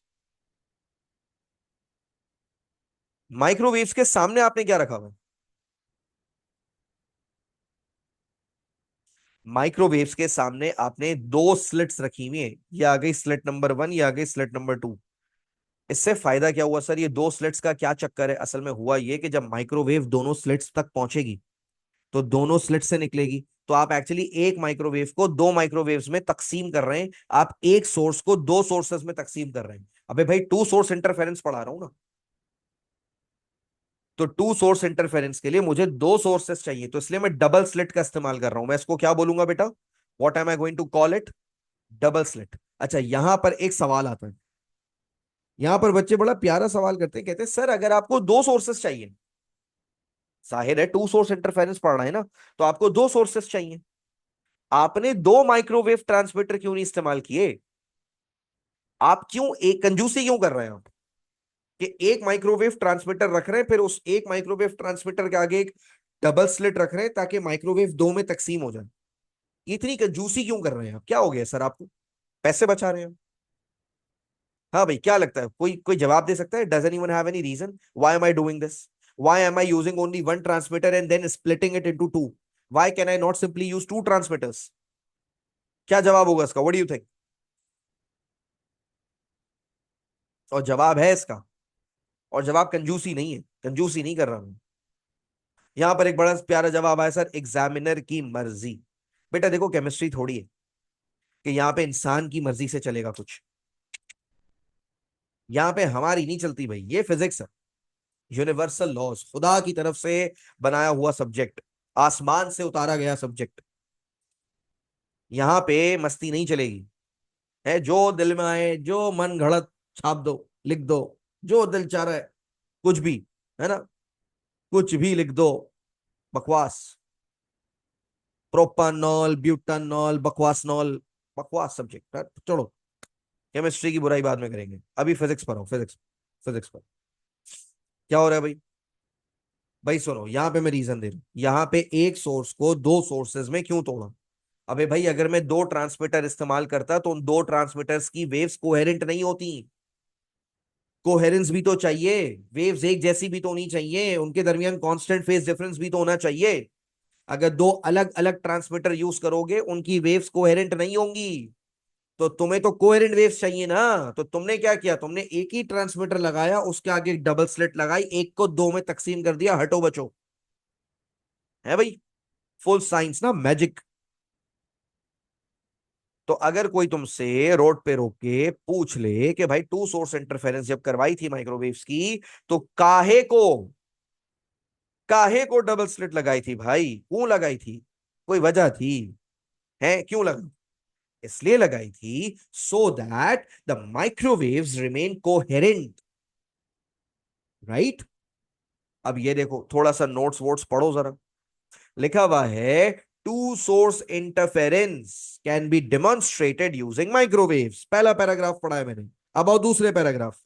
माइक्रोवेव्स के सामने आपने क्या रखा हुआ है? माइक्रोवेव्स के सामने आपने दो स्लिट्स रखी हुई है। ये आ गई स्लिट नंबर 1, ये आ गई स्लिट नंबर 2। इससे फायदा क्या हुआ सर? ये दो स्लिट्स का क्या चक्कर है? असल में हुआ ये कि जब माइक्रोवेव दोनों स्लिट्स तक पहुंचेगी तो दोनों स्लिट से निकलेगी। तो आप एक्चुअली एक माइक्रोवेव को दो माइक्रोवेव्स में तकसीम कर रहे हैं। आप एक सोर्स को दो सोर्सेस में तकसीम कर रहे हैं। अबे भाई, टू सोर्स इंटरफेरेंस पढ़ा रहा हूं ना। तो टू सोर्स इंटरफेरेंस के लिए मुझे दो सोर्सेस चाहिए, तो इसलिए मैं डबल स्लिट का इस्तेमाल कर रहा हूं। मैं इसको क्या बोलूंगा बेटा? What am I going to call it? Double slit. अच्छा, यहां पर एक सवाल आता है। यहां पर बच्चे बड़ा प्यारा सवाल करते हैं, कहते हैं सर अगर आपको दो सोर्सेस चाहिए, जाहिर है टू सोर्स इंटरफेरेंस पढ़ रहे हैं ना, तो आपको दो सोर्सेस चाहिए, आपने दो माइक्रोवेव ट्रांसमीटर क्यों नहीं इस्तेमाल किए? आप क्यों एक कंजूसी क्यों कर रहे हैं आप कि एक माइक्रोवेव ट्रांसमीटर रख रहे हैं, फिर उस एक माइक्रोवेव ट्रांसमीटर के आगे एक डबल स्लिट रख रहे हैं ताकि माइक्रोवेव दो में तकसीम हो जाए? इतनी कंजूसी क्यों कर रहे हैं आप? क्या हो गया सर आपको? पैसे बचा रहे हैं? हाँ भाई, क्या लगता है, कोई कोई जवाब दे सकता है? Doesn't even have any reason why am I doing this? Why am I using only one transmitter and then splitting it into two? Why can I not simply use two transmitters? क्या जवाब होगा इसका? What do you think? और जवाब है इसका, और जवाब कंजूसी नहीं है, कंजूसी नहीं कर रहा मैं। यहां पर एक बड़ा प्यारा जवाब आया सर, एग्जामिनर की मर्जी। बेटा देखो, केमिस्ट्री थोड़ी है कि यहाँ पे इंसान की मर्जी से चलेगा कुछ। यहाँ पे हमारी नहीं चलती भाई, ये फिजिक्स है। यूनिवर्सल लॉज, खुदा की तरफ से बनाया हुआ सब्जेक्ट, आसमान से उतारा गया सब्जेक्ट। यहाँ पे मस्ती नहीं चलेगी। है जो दिल में आए, जो मन घड़त छाप दो, लिख दो, जो दिल चाह रहा है, कुछ भी, है ना, कुछ भी लिख दो। बकवास। प्रोपानॉल, ब्यूटानॉल, बकवासनॉल। बकवास सब्जेक्ट। छोड़ो, केमिस्ट्री की बुराई बाद में करेंगे, अभी फिजिक्स पर हो, फिजिक्स। फिजिक्स पर क्या हो रहा है भाई? भाई सुनो, यहां पे मैं रीजन दे रहा हूं, यहां पे एक सोर्स को दो सोर्सेज में क्यों तोड़ा? अबे भाई, अगर मैं दो ट्रांसमीटर इस्तेमाल करता तो उन दो ट्रांसमीटर्स की वेव्स कोहेरेंट नहीं होती। कोहेरेंस भी तो चाहिए। वेव्स एक जैसी भी तो होनी चाहिए, उनके दरमियान कांस्टेंट फेज डिफरेंस भी तो होना चाहिए। अगर दो अलग अलग ट्रांसमीटर यूज करोगे, उनकी वेव्स कोहेरेंट नहीं होंगी। तो तुम्हें तो कोहेरेंट वेव्स चाहिए ना। तो तुमने क्या किया? तुमने एक ही ट्रांसमीटर लगाया, उसके आगे एक डबल स्लिट लगाई, एक को दो में तकसीम कर दिया, हटो बचो। है भाई, फुल साइंस ना, मैजिक। तो अगर कोई तुमसे रोड पे रोक के पूछ ले कि भाई टू सोर्स इंटरफेरेंस जब करवाई थी माइक्रोवेव्स की, तो काहे को डबल स्लिट लगाई थी भाई? क्यों लगाई थी? कोई वजह थी? है क्यों लगाई? इसलिए लगाई थी so that the microwaves remain coherent, right? अब ये देखो, थोड़ा सा नोट्स वोट्स पढ़ो जरा। लिखा हुआ है, two source interference can be demonstrated using microwaves. पहला पैराग्राफ पढ़ा है मैंने। अब आओ दूसरे paragraph.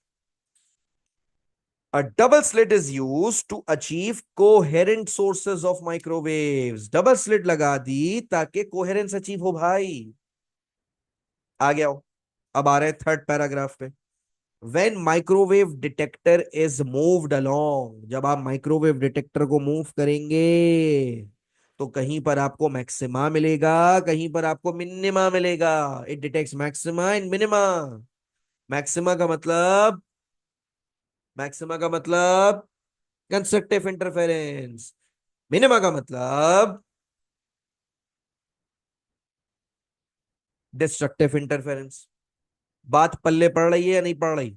A double slit is used to achieve coherent sources of microwaves. Double slit लगा दी ताकि कोहेरेंस अचीव हो भाई। आ गया हो। अब आ रहे हैं थर्ड पैराग्राफ पे। When microwave detector is moved along, जब आप माइक्रोवेव डिटेक्टर को मूव करेंगे तो कहीं पर आपको मैक्सिमा मिलेगा, कहीं पर आपको मिनिमा मिलेगा। It detects maxima and minima. Maxima का मतलब, मैक्सिमा का मतलब कंस्ट्रक्टिव इंटरफेरेंस। मिनिमा का मतलब डिस्ट्रक्टिव इंटरफेरेंस। बात पल्ले पड़ रही है या नहीं पड़ रही?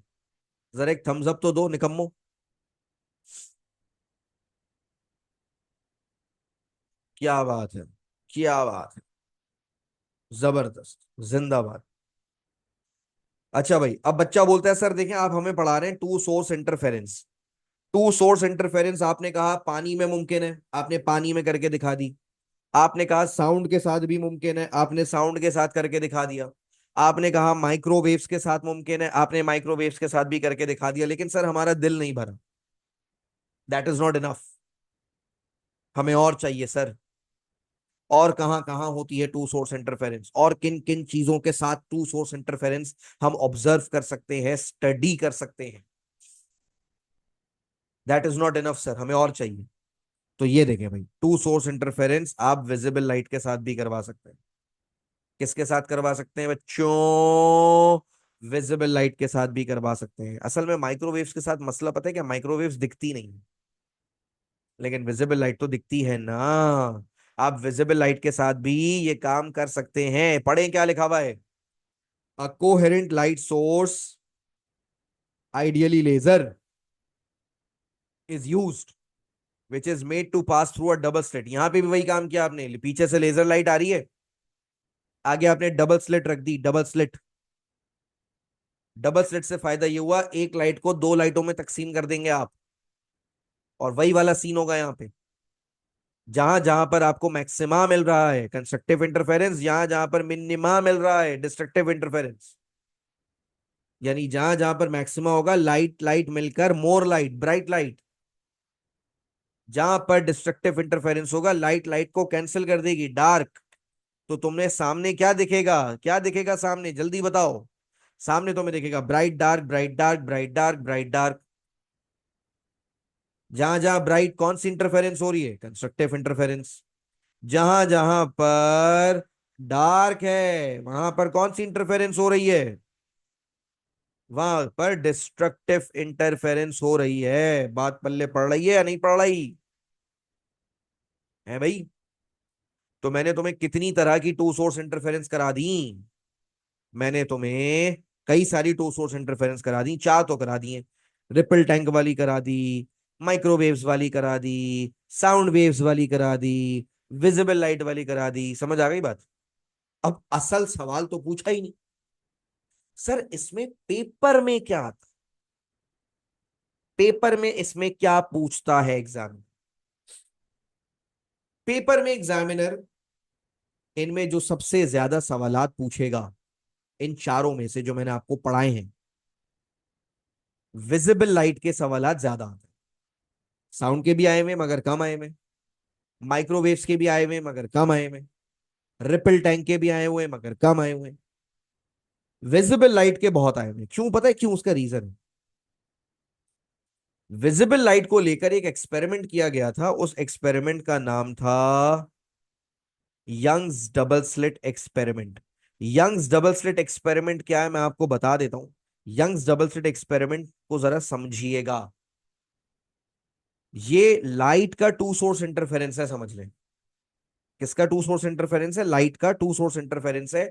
जरा एक थम्स अप तो दो निकम्मो। क्या बात है, क्या बात है, जबरदस्त, जिंदाबाद। अच्छा भाई, अब बच्चा बोलता है सर देखें आप हमें पढ़ा रहे हैं two source interference. Two source interference आपने कहा पानी में मुमकिन है, आपने पानी में करके दिखा दी। आपने कहा साउंड के साथ भी मुमकिन है, आपने साउंड के साथ करके दिखा दिया। आपने कहा माइक्रोवेव्स के साथ मुमकिन है, आपने माइक्रोवेव्स के साथ भी करके दिखा दिया। लेकिन सर हमारा दिल नहीं भरा। दैट इज नॉट इनफ, हमें और चाहिए सर। और कहां कहां होती है टू सोर्स इंटरफेरेंस, और किन किन चीजों के साथ टू सोर्स इंटरफेरेंस हम ऑब्जर्व कर सकते हैं, स्टडी कर सकते हैं। That is not enough sir, हमें और चाहिए। तो ये देखें भाई, टू सोर्स इंटरफेरेंस आप विजिबल लाइट के साथ भी करवा सकते हैं। किसके साथ करवा सकते हैं बच्चों? विजिबल लाइट के साथ भी करवा सकते हैं। असल में माइक्रोवेव्स के साथ मसला पता है क्या, माइक्रोवेव्स दिखती नहीं है, लेकिन विजिबल लाइट तो दिखती है ना। आप विजिबल लाइट के साथ भी ये काम कर सकते हैं। पढ़ें क्या लिखा हुआ है? A coherent light source, ideally laser, is used which is made to pass through a double slit. यहां पे भी वही काम किया आपने, पीछे से लेजर लाइट आ रही है, आगे आपने डबल स्लिट रख दी, डबल स्लिट। डबल स्लिट से फायदा ये हुआ, एक लाइट को दो लाइटों में तकसीम कर देंगे आप। और वही वाला सीन होगा यहाँ पे, जहां जहां पर आपको मैक्सिमा मिल रहा है कंस्ट्रक्टिव इंटरफेरेंस, जहां जहां पर मिनिमा मिल रहा है डिस्ट्रक्टिव इंटरफेरेंस। यानी जहां जहां पर मैक्सिमा होगा, लाइट लाइट मिलकर मोर लाइट, ब्राइट लाइट। जहां पर डिस्ट्रक्टिव इंटरफेरेंस होगा, लाइट लाइट को कैंसिल कर देगी, डार्क। तो तुमने सामने क्या दिखेगा, क्या दिखेगा सामने, जल्दी बताओ। सामने तुम्हें दिखेगा bright dark, bright dark, bright dark, bright dark. जहां जहां ब्राइट, कौन सी इंटरफेरेंस हो रही है? Constructive interference. जहां जहां पर डार्क है, वहां पर कौन सी इंटरफेरेंस हो रही है? वहां पर डिस्ट्रक्टिव इंटरफेरेंस हो रही है। बात पल्ले पड़ रही है या नहीं पड़ रही है भाई? तो मैंने तुम्हें कितनी तरह की टू सोर्स इंटरफेरेंस करा दी? मैंने तुम्हें कई सारी टू सोर्स इंटरफेरेंस करा दी, चार तो करा दी है। रिपल टैंक वाली करा दी, माइक्रोवेव्स वाली करा दी, साउंड वेव्स वाली करा दी, विजिबल लाइट वाली करा दी। समझ आ गई बात? अब असल सवाल तो पूछा ही नहीं, सर इसमें पेपर में क्या आता, पेपर में इसमें क्या पूछता है एग्जाम? पेपर में एग्जामिनर इनमें जो सबसे ज्यादा सवालात पूछेगा, इन चारों में से जो मैंने आपको पढ़ाए हैं, विजिबल लाइट के सवालात ज्यादा आते हैं। साउंड के भी आए हुए मगर कम आए हुए, माइक्रोवेव्स के भी आए हुए मगर कम आए हुए, रिपल टैंक के भी आए हुए मगर कम आए हुए। विजिबल लाइट के बहुत आए हुए, क्यों पता है क्यों? उसका रीजन है, विजिबल लाइट को लेकर एक एक्सपेरिमेंट किया गया था। उस एक्सपेरिमेंट का नाम था Young's double slit experiment. Young's double slit experiment क्या है मैं आपको बता देता हूं। यंग्स डबल स्लिट एक्सपेरिमेंट को जरा समझिएगा। ये लाइट का टू सोर्स इंटरफेरेंस है, समझ लें। किसका टू सोर्स इंटरफेरेंस है? लाइट का टू सोर्स इंटरफेरेंस है।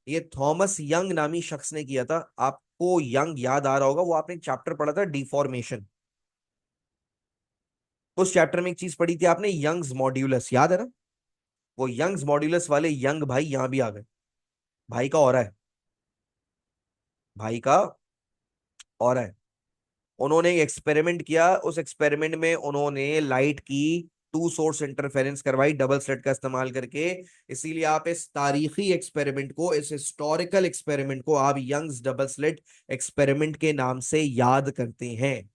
ये थॉमस यंग नामी शख्स ने किया था। आपको यंग याद आ रहा होगा, वो आपने एक चैप्टर पढ़ा था डिफॉर्मेशन। उस चैप्टर में एक चीज पढ़ी थी आपने, यंग्स मॉड्यूलस, याद है ना? वो यंग्स मॉड्यूलस वाले यंग भाई यहां भी आ गए। भाई का और है, भाई का और है। उन्होंने एक एक्सपेरिमेंट किया, उस एक्सपेरिमेंट में उन्होंने लाइट की टू सोर्स इंटरफेरेंस करवाई डबल स्लिट का इस्तेमाल करके। इसीलिए आप इस तारीखी एक्सपेरिमेंट को, इस हिस्टोरिकल एक्सपेरिमेंट को आप यंग्स डबल स्लिट एक्सपेरिमेंट के नाम से याद करते हैं।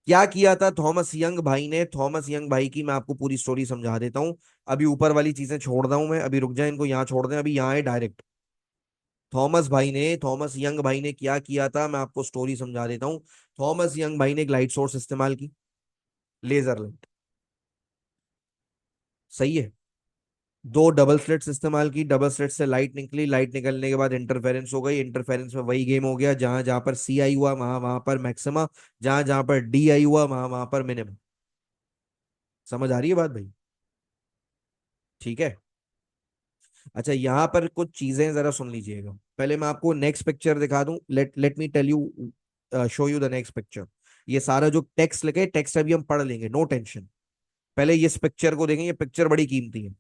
क्या किया था थॉमस यंग भाई ने? थॉमस यंग भाई की मैं आपको पूरी स्टोरी समझा देता हूं। अभी ऊपर वाली चीजें छोड़ रहा हूं मैं, अभी रुक जाए, इनको यहां छोड़ दें, अभी यहां है डायरेक्ट। थॉमस यंग भाई ने क्या किया था मैं आपको स्टोरी समझा देता हूँ। थॉमस यंग भाई ने एक लाइट सोर्स इस्तेमाल की, लेजर लाइट। सही है। दो डबल स्लिट्स इस्तेमाल की, डबल स्लिट से लाइट निकली, लाइट निकलने के बाद इंटरफेरेंस हो गई। इंटरफेरेंस में वही गेम हो गया, जहां जहां पर सी आई हुआ वहां वहां पर मैक्सिमा, जहां जहां पर डी आई हुआ वहां वहां पर मिनिमम। समझ आ रही है बात भाई? ठीक है। अच्छा, यहां पर कुछ चीजें जरा सुन लीजिएगा। पहले मैं आपको नेक्स्ट पिक्चर दिखा दूं। Let let me tell you, show you the next picture. ये सारा जो टेक्स्ट लिखे, टेक्स्ट अभी हम पढ़ लेंगे, नो टेंशन। पहले इस पिक्चर को देखें, ये पिक्चर बड़ी कीमती है।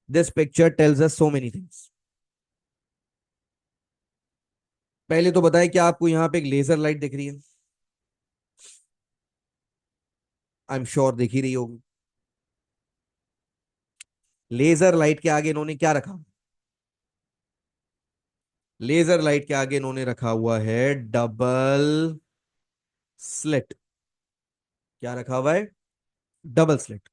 This picture tells us so many things. पहले तो बताएं, क्या आपको यहाँ पे एक लेजर लाइट दिख रही है? आई एम श्योर दिख ही रही होगी। लेजर लाइट के आगे इन्होंने क्या रखा? लेजर लाइट के आगे इन्होंने रखा हुआ है डबल स्लिट। क्या रखा हुआ है? Double slit.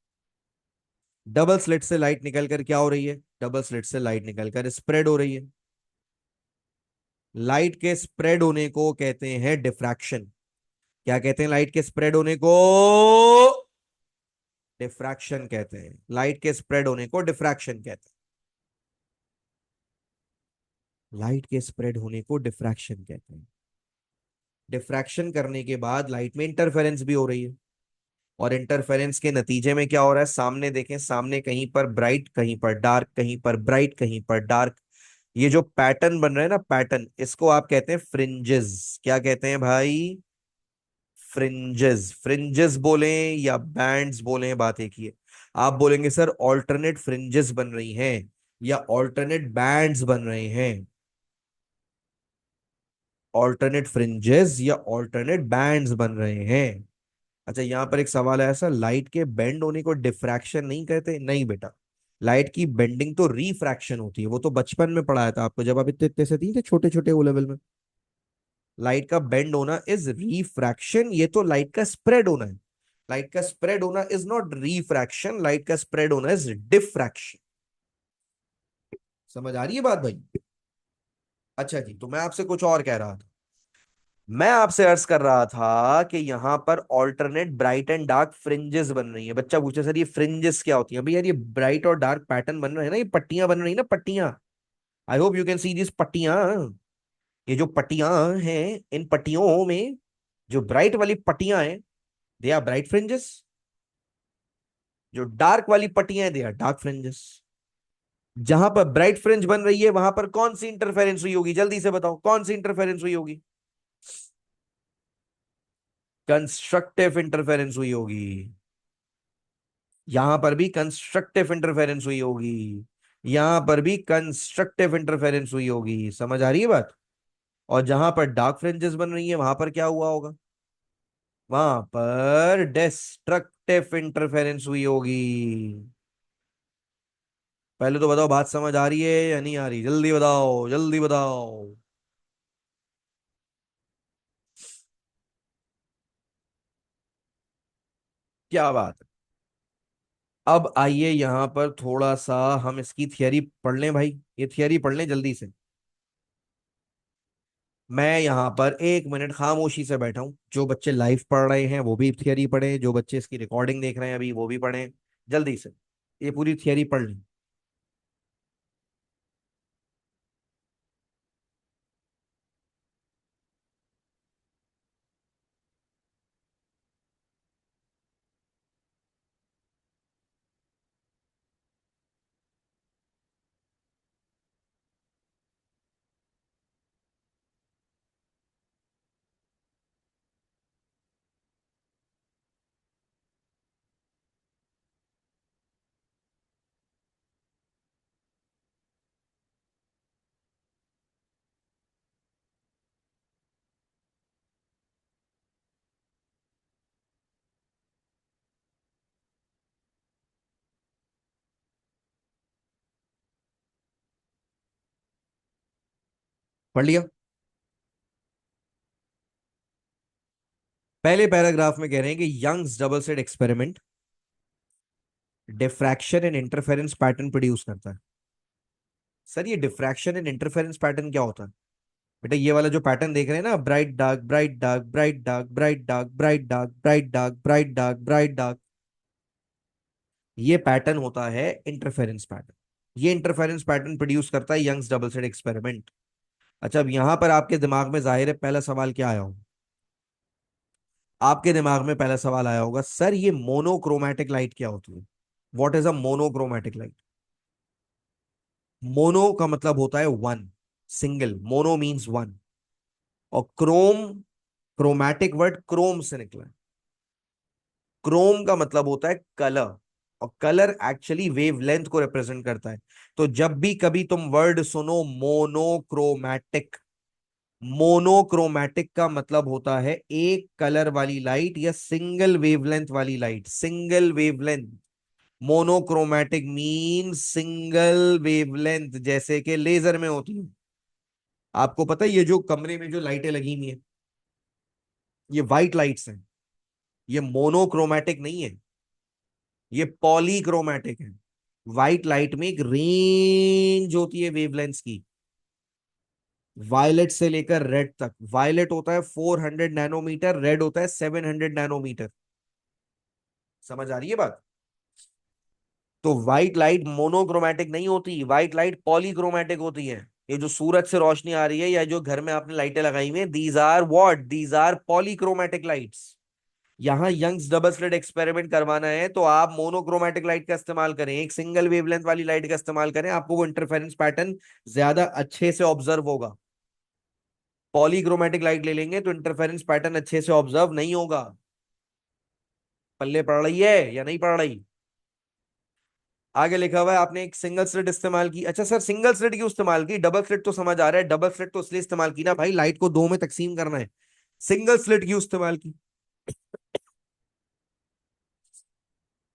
डबल स्लिट से लाइट निकलकर क्या हो रही है? डबल स्लिट से लाइट निकलकर स्प्रेड हो रही है। लाइट के स्प्रेड होने को कहते हैं डिफ्रैक्शन। क्या कहते हैं लाइट के स्प्रेड होने को? डिफ्रैक्शन कहते हैं। लाइट के स्प्रेड होने को डिफ्रैक्शन कहते हैं। लाइट के स्प्रेड होने को डिफ्रैक्शन कहते हैं। डिफ्रैक्शन करने के बाद लाइट में इंटरफेरेंस भी हो रही है। और इंटरफेरेंस के नतीजे में क्या हो रहा है? सामने देखें, सामने कहीं पर ब्राइट, कहीं पर डार्क, कहीं पर ब्राइट, कहीं पर डार्क। ये जो पैटर्न बन रहा है ना, पैटर्न, इसको आप कहते हैं फ्रिंजेस। क्या कहते हैं भाई? फ्रिंजेस। फ्रिंजेस बोले या बैंड्स बोले, बात एक ही है। आप बोलेंगे सर ऑल्टरनेट फ्रिंजेस बन रही हैं या ऑल्टरनेट बैंड्स बन रहे हैं? ऑल्टरनेट फ्रिंजेस या ऑल्टरनेट बैंड्स बन रहे हैं। अच्छा, यहां पर एक सवाल है ऐसा, लाइट के बेंड होने को डिफ्रैक्शन नहीं कहते? नहीं बेटा, लाइट की बेंडिंग तो रिफ्रैक्शन होती है। वो तो बचपन में पढ़ाया था आपको, जब आप इतने इतने से थे छोटे छोटे ओ लेवल में। लाइट का बेंड होना इज रिफ्रैक्शन, ये तो लाइट का स्प्रेड होना है। लाइट का स्प्रेड होना इज नॉट रिफ्रैक्शन, लाइट का स्प्रेड होना इज डिफ्रैक्शन। समझ आ रही है बात भाई? अच्छा जी, तो मैं आपसे कुछ और कह रहा था। मैं आपसे अर्ज कर रहा था कि यहां पर alternate bright and dark fringes बन रही है। बच्चा पूछे सर ये फ्रिंजेस क्या होती है? अभी यार ये ब्राइट और डार्क पैटर्न बन रहे हैं ना, ये पट्टियां बन रही है ना, पट्टियां। I hope you can see this पट्टियां। ये जो पट्टियां हैं, इन पट्टियों में जो ब्राइट वाली पट्टियां हैं, दे आर ब्राइट फ्रिंजेस। जो डार्क वाली पट्टियां हैं, दे आर डार्क फ्रिंजेस। जहां पर ब्राइट फ्रिंज बन रही है, वहां पर कौन सी इंटरफेरेंस हुई होगी? जल्दी से बताओ, कौन सी इंटरफेरेंस हुई होगी? कंस्ट्रक्टिव इंटरफेरेंस हुई होगी। यहां पर भी कंस्ट्रक्टिव इंटरफेरेंस हुई होगी। यहां पर भी कंस्ट्रक्टिव इंटरफेरेंस हुई होगी। समझ आ रही है बात? और जहां पर डार्क फ्रिंजेस बन रही है, वहां पर क्या हुआ होगा? वहां पर डिस्ट्रक्टिव इंटरफेरेंस हुई होगी। पहले तो बताओ, बात समझ आ रही है या नहीं आ रही? जल्दी बताओ, जल्दी बताओ। क्या बात है। अब आइए यहां पर थोड़ा सा हम इसकी थियरी पढ़ लें भाई। ये थियरी पढ़ लें जल्दी से। मैं यहाँ पर 1 मिनट खामोशी से बैठा हूँ। जो बच्चे लाइव पढ़ रहे हैं वो भी थियरी पढ़े, जो बच्चे इसकी रिकॉर्डिंग देख रहे हैं अभी वो भी पढ़ें जल्दी से। ये पूरी थियरी पढ़ लें। पढ़ लिया? पहले पैराग्राफ में कह रहे हैं कि Young's double slit experiment diffraction and interference pattern produce करता है। सर ये डिफ्रैक्शन एंड इंटरफेरेंस पैटर्न क्या होता है? बेटा ये वाला जो पैटर्न देख रहे हैं ना, bright dark, bright dark, bright dark, bright dark, bright dark, bright dark, bright dark, bright dark, ये पैटर्न होता है इंटरफेरेंस पैटर्न। ये इंटरफेरेंस पैटर्न प्रोड्यूस करता है यंग्स डबल स्लिट एक्सपेरिमेंट। अच्छा, अब यहां पर आपके दिमाग में जाहिर है पहला सवाल क्या आया होगा? आपके दिमाग में पहला सवाल आया होगा, सर ये मोनोक्रोमैटिक लाइट क्या होती है? What is a monochromatic light? Mono का मतलब होता है one, single, mono means one. और क्रोम, क्रोमैटिक वर्ड क्रोम से निकला है। क्रोम का मतलब होता है कलर, और कलर एक्चुअली वेवलेंथ को रिप्रेजेंट करता है। तो जब भी कभी तुम वर्ड सुनो मोनोक्रोमैटिक, मोनोक्रोमैटिक का मतलब होता है एक कलर वाली लाइट या सिंगल वेवलेंथ वाली light, single wavelength. Monochromatic mean single wavelength, जैसे कि लेजर में होती है। आपको पता है ये जो कमरे में जो लाइटें लगी हुई हैं, ये व्हाइट लाइट्स हैं, ये मोनोक्रोमैटिक नहीं है, ये पॉलीक्रोमैटिक है। व्हाइट लाइट में एक रेंज होती है वेवलेंथ्स की, वायलेट से लेकर रेड तक। वायलेट होता है 400 नैनोमीटर, रेड होता है 700 नैनोमीटर। समझ आ रही है बात? तो व्हाइट लाइट मोनोक्रोमैटिक नहीं होती, व्हाइट लाइट पॉलीक्रोमैटिक होती है। ये जो सूरज से रोशनी आ रही है या जो घर में आपने लाइटें लगाई हुई हैं, these are what, these are polychromatic lights. यहाँ यंग्स डबल स्लिट एक्सपेरिमेंट करवाना है तो आप मोनोक्रोमैटिक लाइट का इस्तेमाल करें, एक सिंगल वेवलेंथ वाली लाइट का इस्तेमाल करें, आपको वो इंटरफेरेंस पैटर्न ज्यादा अच्छे से ऑब्जर्व होगा। पॉलीक्रोमैटिक लाइट ले लेंगे तो इंटरफेरेंस पैटर्न अच्छे से ऑब्जर्व नहीं होगा। पल्ले पड़ रही है या नहीं पड़ रही? आगे लिखा हुआ है आपने एक सिंगल स्लिट इस्तेमाल की। अच्छा सर, सिंगल स्लिट क्यों इस्तेमाल की? डबल स्लिट तो समझ आ रहा है, डबल स्लिट तो इसलिए इस्तेमाल की ना भाई, लाइट को दो में तकसीम करना है। सिंगल स्लिट क्यों इस्तेमाल की?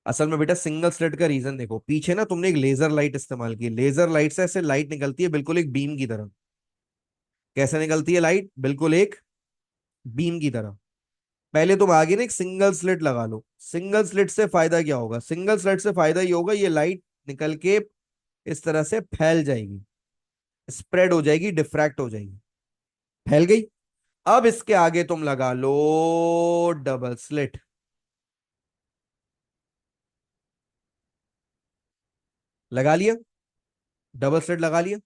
असल में बेटा सिंगल स्लिट का रीजन देखो, पीछे ना तुमने एक लेजर लाइट इस्तेमाल की, लेजर लाइट से ऐसे लाइट निकलती है बिल्कुल एक बीम की तरह। कैसे निकलती है लाइट? बिल्कुल एक बीम की तरह। पहले तुम आगे ना एक सिंगल स्लिट लगा लो। सिंगल स्लिट से फायदा क्या होगा? सिंगल स्लिट से फायदा ये होगा, ये लाइट निकल के इस तरह से फैल जाएगी, स्प्रेड हो जाएगी, डिफ्रैक्ट हो जाएगी, फैल गई। अब इसके आगे तुम लगा लो डबल स्लिट। लगा लिया, डबल स्लिट लगा लिया।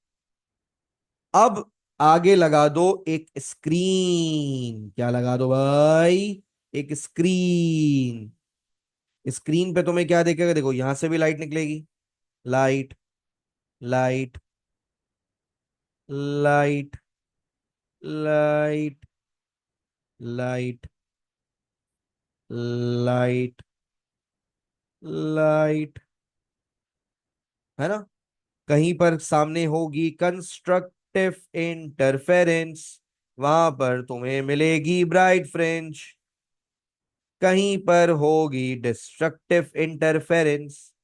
अब आगे लगा दो एक स्क्रीन। क्या लगा दो भाई? एक स्क्रीन। स्क्रीन पे तुम्हें क्या देखेगा? देखो यहां से भी लाइट निकलेगी, light, light, light, light, light, light, light, है ना? कहीं पर सामने होगी कंस्ट्रक्टिव इंटरफेरेंस, वहां पर तुम्हें मिलेगी ब्राइट फ्रिंज। कहीं पर होगी डिस्ट्रक्टिव इंटरफेरेंस,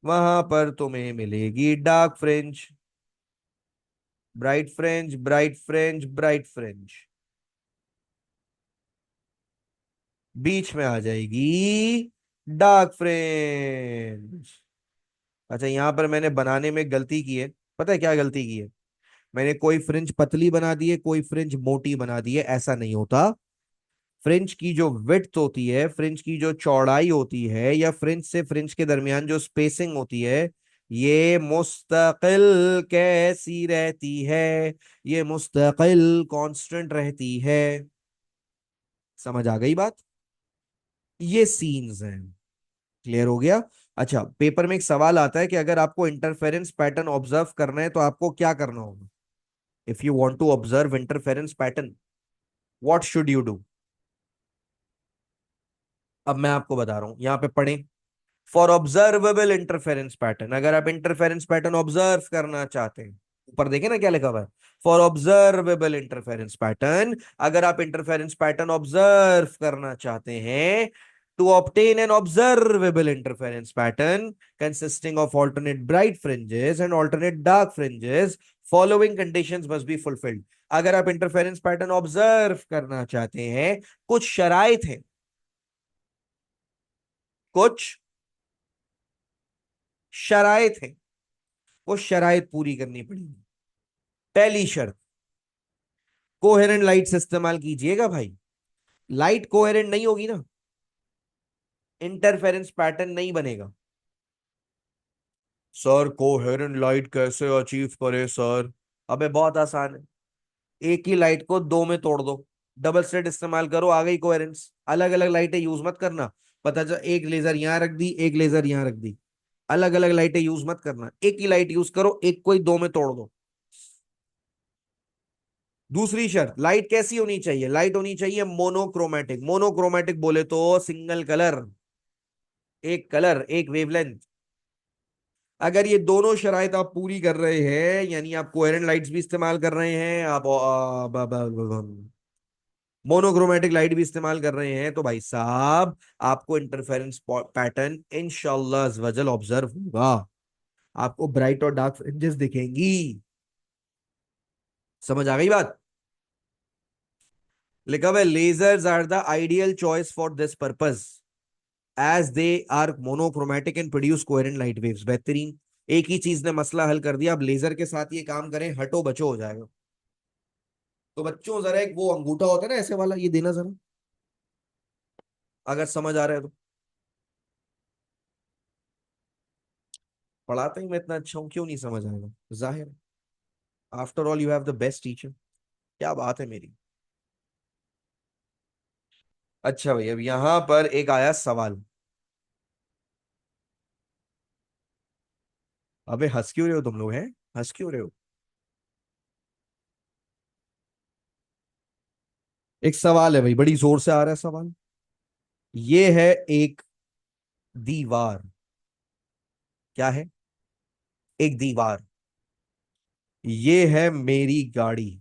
वहां पर तुम्हें मिलेगी dark fringe. Bright fringe, bright fringe, bright fringe, बीच में आ जाएगी डार्क फ्रिंज। अच्छा यहां पर मैंने बनाने में गलती की है। पता है क्या गलती की है? मैंने कोई फ्रिंज पतली बना दी है, कोई फ्रिंज मोटी बना दी है, ऐसा नहीं होता। फ्रिंज की जो विड्थ होती है, फ्रिंज की जो चौड़ाई होती है, या फ्रिंज से फ्रिंज के दरमियान जो स्पेसिंग होती है, ये मुस्तकिल कैसी रहती है? ये मुस्तकिल कांस्टेंट रहती है। समझ आ गई बात? ये सीन्स हैं। क्लियर हो गया? अच्छा, पेपर में एक सवाल आता है कि अगर आपको इंटरफेरेंस पैटर्न ऑब्जर्व करना है तो आपको क्या करना होगा? If you want to observe interference pattern, what should you do? अब मैं आपको बता रहा हूं, यहां पे पढ़ें। फॉर ऑब्जर्वेबल इंटरफेरेंस पैटर्न, अगर आप इंटरफेरेंस पैटर्न ऑब्जर्व करना चाहते हैं, ऊपर देखें ना क्या लिखा हुआ है, फॉर ऑब्जर्वेबल इंटरफेरेंस पैटर्न, अगर आप इंटरफेरेंस पैटर्न ऑब्जर्व करना चाहते हैं, to obtain an observable interference pattern consisting of alternate bright fringes and alternate dark fringes, following conditions must be fulfilled. अगर आप इंटरफेरेंस पैटर्न ऑब्जर्व करना चाहते हैं, कुछ शराइत हैं, कुछ शराइत हैं, वो शराइत पूरी करनी पड़ेगी। पहली शर्त, कोहेरेंट लाइट्स इस्तेमाल कीजिएगा भाई। लाइट कोहेरेंट नहीं होगी ना, इंटरफेरेंस पैटर्न नहीं बनेगा। सर कोहेरेंट लाइट कैसे अचीव करे सर? अबे बहुत आसान है, एक ही लाइट को दो में तोड़ दो, डबल स्लिट इस्तेमाल करो, आ गई कोहेरेंस। अलग अलग लाइटें यूज मत करना। पता चला एक लेजर यहां रख दी, एक लेजर यहां रख दी, अलग अलग लाइटें यूज मत करना, एक ही लाइट यूज करो, एक को ही दो में तोड़ दो। दूसरी शर्त, लाइट कैसी होनी चाहिए? लाइट होनी चाहिए मोनोक्रोमेटिक। मोनोक्रोमेटिक बोले तो सिंगल कलर, एक कलर, एक वेवलेंथ। अगर ये दोनों शराइत आप पूरी कर रहे हैं, यानी आप कोहेरेंट लाइट्स भी इस्तेमाल कर रहे हैं, आप मोनोक्रोमेटिक लाइट भी इस्तेमाल कर रहे हैं, तो भाई साहब आपको इंटरफेरेंस पैटर्न इंशाल्लाह अज़ वजल ऑब्जर्व होगा। आपको ब्राइट और डार्क फ्रिंजेस दिखेंगी। समझ आ गई बात? लिखा हुआ है lasers are the ideal choice for this purpose as they are monochromatic and produce coherent light waves. बेहतरीन, एक ही चीज ने मसला हल कर दिया। अब लेजर के साथ ये काम करें, हटो बचो हो जाएगा। तो बच्चों जरा एक वो अंगूठा होता है ना ऐसे वाला, ये देना जरा, अगर समझ आ रहा है तो। पढ़ाता ही मैं इतना अच्छा हूं, क्यों नहीं समझ आएगा? जाहिर है, after all you have the best teacher. क्या बात है मेरी। अच्छा भाई, अब यहां पर एक आया सवाल। अबे हंस क्यों रहे हो तुम लोग, हैं? हंस क्यों रहे हो? एक सवाल है भाई, बड़ी जोर से आ रहा है सवाल। ये है एक दीवार। क्या है? एक दीवार। ये है मेरी गाड़ी,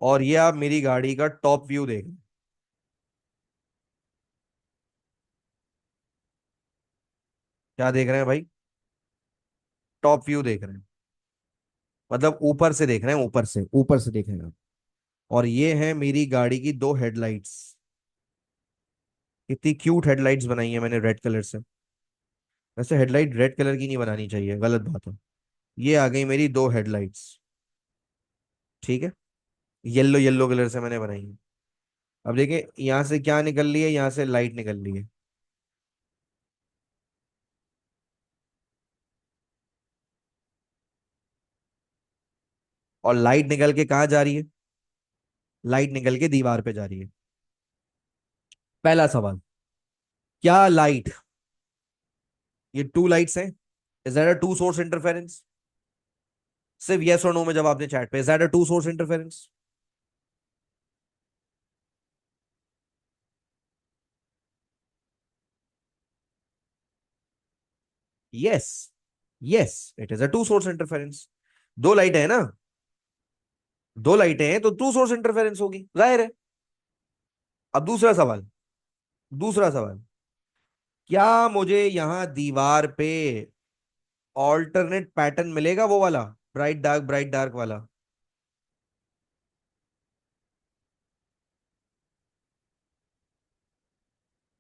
और ये आप मेरी गाड़ी का टॉप व्यू देख। क्या देख रहे हैं भाई? टॉप व्यू देख रहे हैं, मतलब ऊपर से देख रहे हैं, ऊपर से, ऊपर से देख रहे हैं। और ये है मेरी गाड़ी की दो हेडलाइट्स। कितनी क्यूट हेडलाइट्स बनाई है मैंने रेड कलर से। वैसे हेडलाइट रेड कलर की नहीं बनानी चाहिए, गलत बात है। ये आ गई मेरी दो हेडलाइट्स। ठीक है, येलो येलो कलर से मैंने बनाई है। अब देखिए यहां से क्या निकल रही है, यहां से लाइट निकल रही है। और लाइट निकल के कहाँ जा रही है? लाइट निकल के दीवार पे जा रही है। पहला सवाल, क्या लाइट, ये टू लाइट्स हैं, is that a two source interference? सिर्फ यस और नो में जवाब दें चैट पे, is that a two source interference? Yes, yes, it is a two source interference. दो लाइटें हैं ना, दो लाइटें हैं तो टू सोर्स इंटरफेरेंस होगी, जाहिर है। अब दूसरा सवाल, दूसरा सवाल, क्या मुझे यहां दीवार पे ऑल्टरनेट पैटर्न मिलेगा, वो वाला ब्राइट डार्क वाला?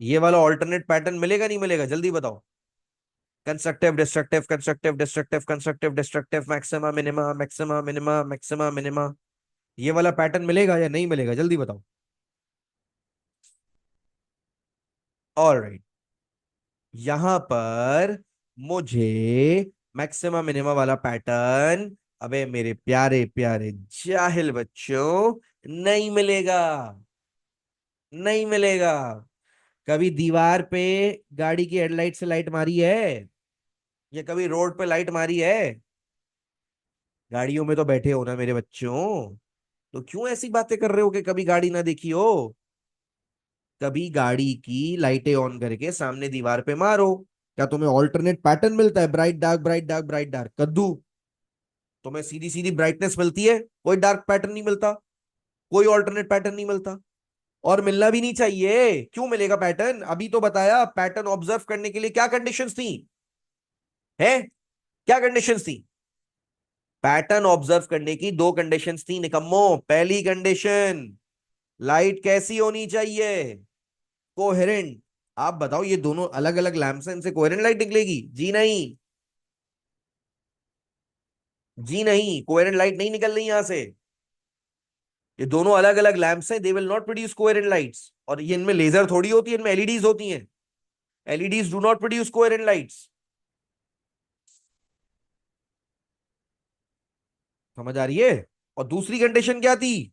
ये वाला ऑल्टरनेट पैटर्न मिलेगा नहीं मिलेगा, जल्दी बताओ। Constructive destructive, constructive destructive, constructive destructive, maxima minima, maxima minima, maxima minima. ये वाला पैटर्न मिलेगा या नहीं मिलेगा, जल्दी बताओ। ऑलराइट, यहां पर मुझे मैक्सिमा मिनिमा वाला पैटर्न, अबे मेरे प्यारे प्यारे जाहिल बच्चों, नहीं मिलेगा। नहीं मिलेगा। कभी दीवार पे गाड़ी की हेडलाइट से लाइट मारी है, या कभी रोड पे लाइट मारी है? गाड़ियों में तो बैठे हो ना मेरे बच्चों, तो क्यों ऐसी बातें कर रहे हो कि कभी गाड़ी ना देखी हो? कभी गाड़ी की लाइटें ऑन करके सामने दीवार पे मारो। क्या तुम्हें ऑल्टरनेट पैटर्न मिलता है? Bright dark, bright dark, bright dark, कद्दू। तुम्हें सीधी सीधी ब्राइटनेस मिलती है, कोई डार्क पैटर्न नहीं मिलता, कोई ऑल्टरनेट पैटर्न नहीं मिलता। और मिलना भी नहीं चाहिए। क्यों मिलेगा पैटर्न? अभी तो बताया, पैटर्न ऑब्जर्व करने के लिए क्या कंडीशंस थी, है? क्या कंडीशंस थी? पैटर्न ऑब्जर्व करने की दो कंडीशंस थी निकम्मो। पहली कंडीशन, लाइट कैसी होनी चाहिए? कोहेरेंट। आप बताओ, ये दोनों अलग अलग लैंप्स हैं, इनसे कोहेरेंट लाइट निकलेगी? जी नहीं, जी नहीं, कोहेरेंट लाइट नहीं निकल रही यहां से। ये दोनों अलग अलग लैंप्स हैं, they will not produce coherent lights. और ये इनमें लेजर थोड़ी होती है, इनमें एलईडीज होती हैं। LEDs do not produce coherent lights. समझ आ रही है? और दूसरी कंडीशन क्या थी?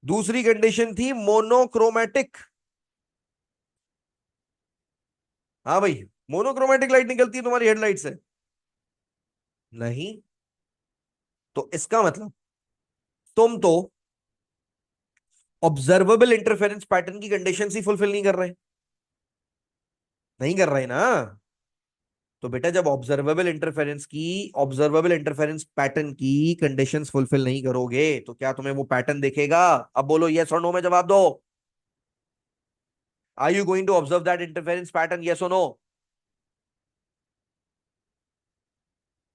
दूसरी कंडीशन थी मोनोक्रोमेटिक। हाँ भाई, मोनोक्रोमेटिक लाइट निकलती है तुम्हारी हेडलाइट से? नहीं। तो इसका मतलब तुम तो ऑब्जर्वेबल इंटरफेरेंस पैटर्न की कंडीशन ही फुलफिल नहीं कर रहे। नहीं कर रहे ना? तो बेटा जब ऑब्जर्वेबल इंटरफेरेंस पैटर्न की कंडीशंस फुलफिल नहीं करोगे तो क्या तुम्हें वो पैटर्न दिखेगा? अब बोलो यस और नो में जवाब दो। Are you going to observe that interference pattern, yes और नो?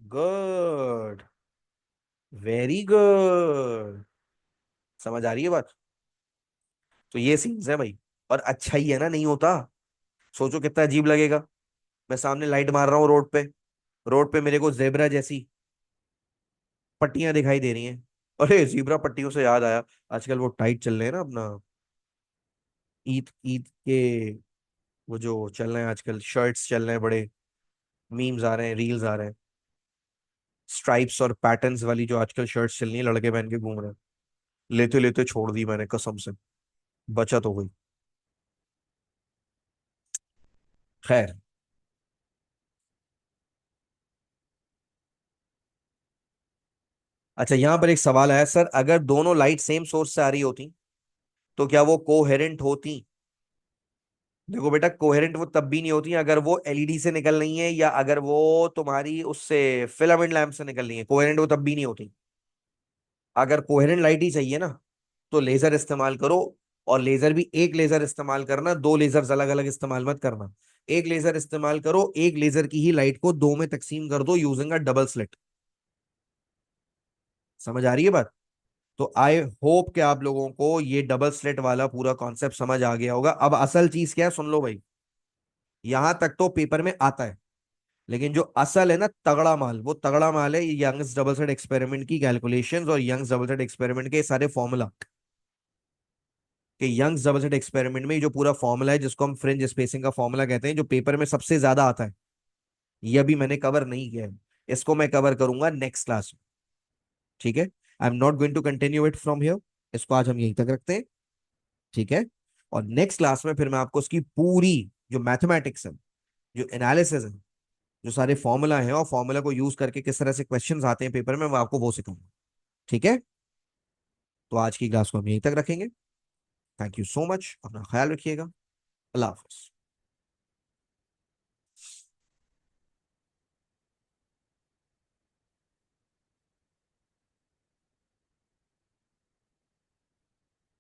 Good, very good. समझ आ रही है बात? तो ये सीन्स है भाई। और अच्छा ही है ना, नहीं होता? सोचो कितना अजीब लगेगा। मैं सामने लाइट मार रहा हूँ रोड पे, रोड पे मेरे को जेब्रा जैसी पट्टियां दिखाई दे रही हैं। अरे जीब्रा पट्टियों से याद आया, आजकल वो टाइट चल रहे हैं ना अपना, ईद ईद के, वो जो चल रहे हैं आजकल शर्ट्स चल रहे हैं बड़े, मीम्स आ रहे हैं, रील्स आ रहे हैं, स्ट्राइप्स और पैटर्न्स वाली जो आजकल शर्ट्स चल रही है, लड़के पहन के घूम रहे हैं। लेते लेते छोड़ दी मैंने कसम से, बचत हो गई। खैर। अच्छा, यहां पर एक सवाल आया, सर अगर दोनों लाइट सेम सोर्स से आ रही होती तो क्या वो कोहेरेंट होती? देखो बेटा, कोहेरेंट वो तब भी नहीं होती अगर वो एलईडी से निकल रही है या अगर वो तुम्हारी उससे फिलामेंट लैंप से निकल रही है, कोहेरेंट वो तब भी नहीं होती। अगर कोहेरेंट लाइट ही चाहिए ना तो लेजर इस्तेमाल करो। और लेजर भी एक लेजर इस्तेमाल करना, दो लेजर्स अलग अलग इस्तेमाल मत करना। एक लेजर इस्तेमाल करो, एक लेजर की ही लाइट को दो में तकसीम कर दो यूजिंग अ डबल स्लिट। समझ आ रही है बात? तो आई होप कि आप लोगों को ये डबल स्लिट वाला पूरा कॉन्सेप्ट समझ आ गया होगा। अब असल चीज क्या है सुन लो भाई। यहां तक तो पेपर में आता है, लेकिन जो असल है ना तगड़ा माल, वो तगड़ा माल है यंग्स डबल स्लिट एक्सपेरिमेंट की कैलकुलेशंस और यंग्स डबल स्लिट एक्सपेरिमेंट के सारे फॉर्मूला। कि यंग्स डबल स्लिट एक्सपेरिमेंट में जो पूरा फॉर्मूला है जिसको हम फ्रिंज स्पेसिंग का फॉर्मूला कहते हैं, जो पेपर में सबसे ज्यादा आता है, ये अभी मैंने कवर नहीं किया है। इसको मैं कवर करूंगा नेक्स्ट क्लास में। ठीक है? I am not going to continue it from here. इसको आज हम यहीं तक रखते हैं। ठीक है? और नेक्स्ट क्लास में फिर मैं आपको उसकी पूरी जो मैथमेटिक्स है, जो एनालिसिस है, जो सारे फॉर्मूला है और फॉर्मूला को यूज करके किस तरह से क्वेश्चंस आते हैं पेपर में, मैं आपको वो सिखाऊंगा। ठीक है? तो आज की क्लास को हम यहीं तक रखेंगे। थैंक यू सो मच, अपना ख्याल रखिएगा। अल्लाह हाफिज।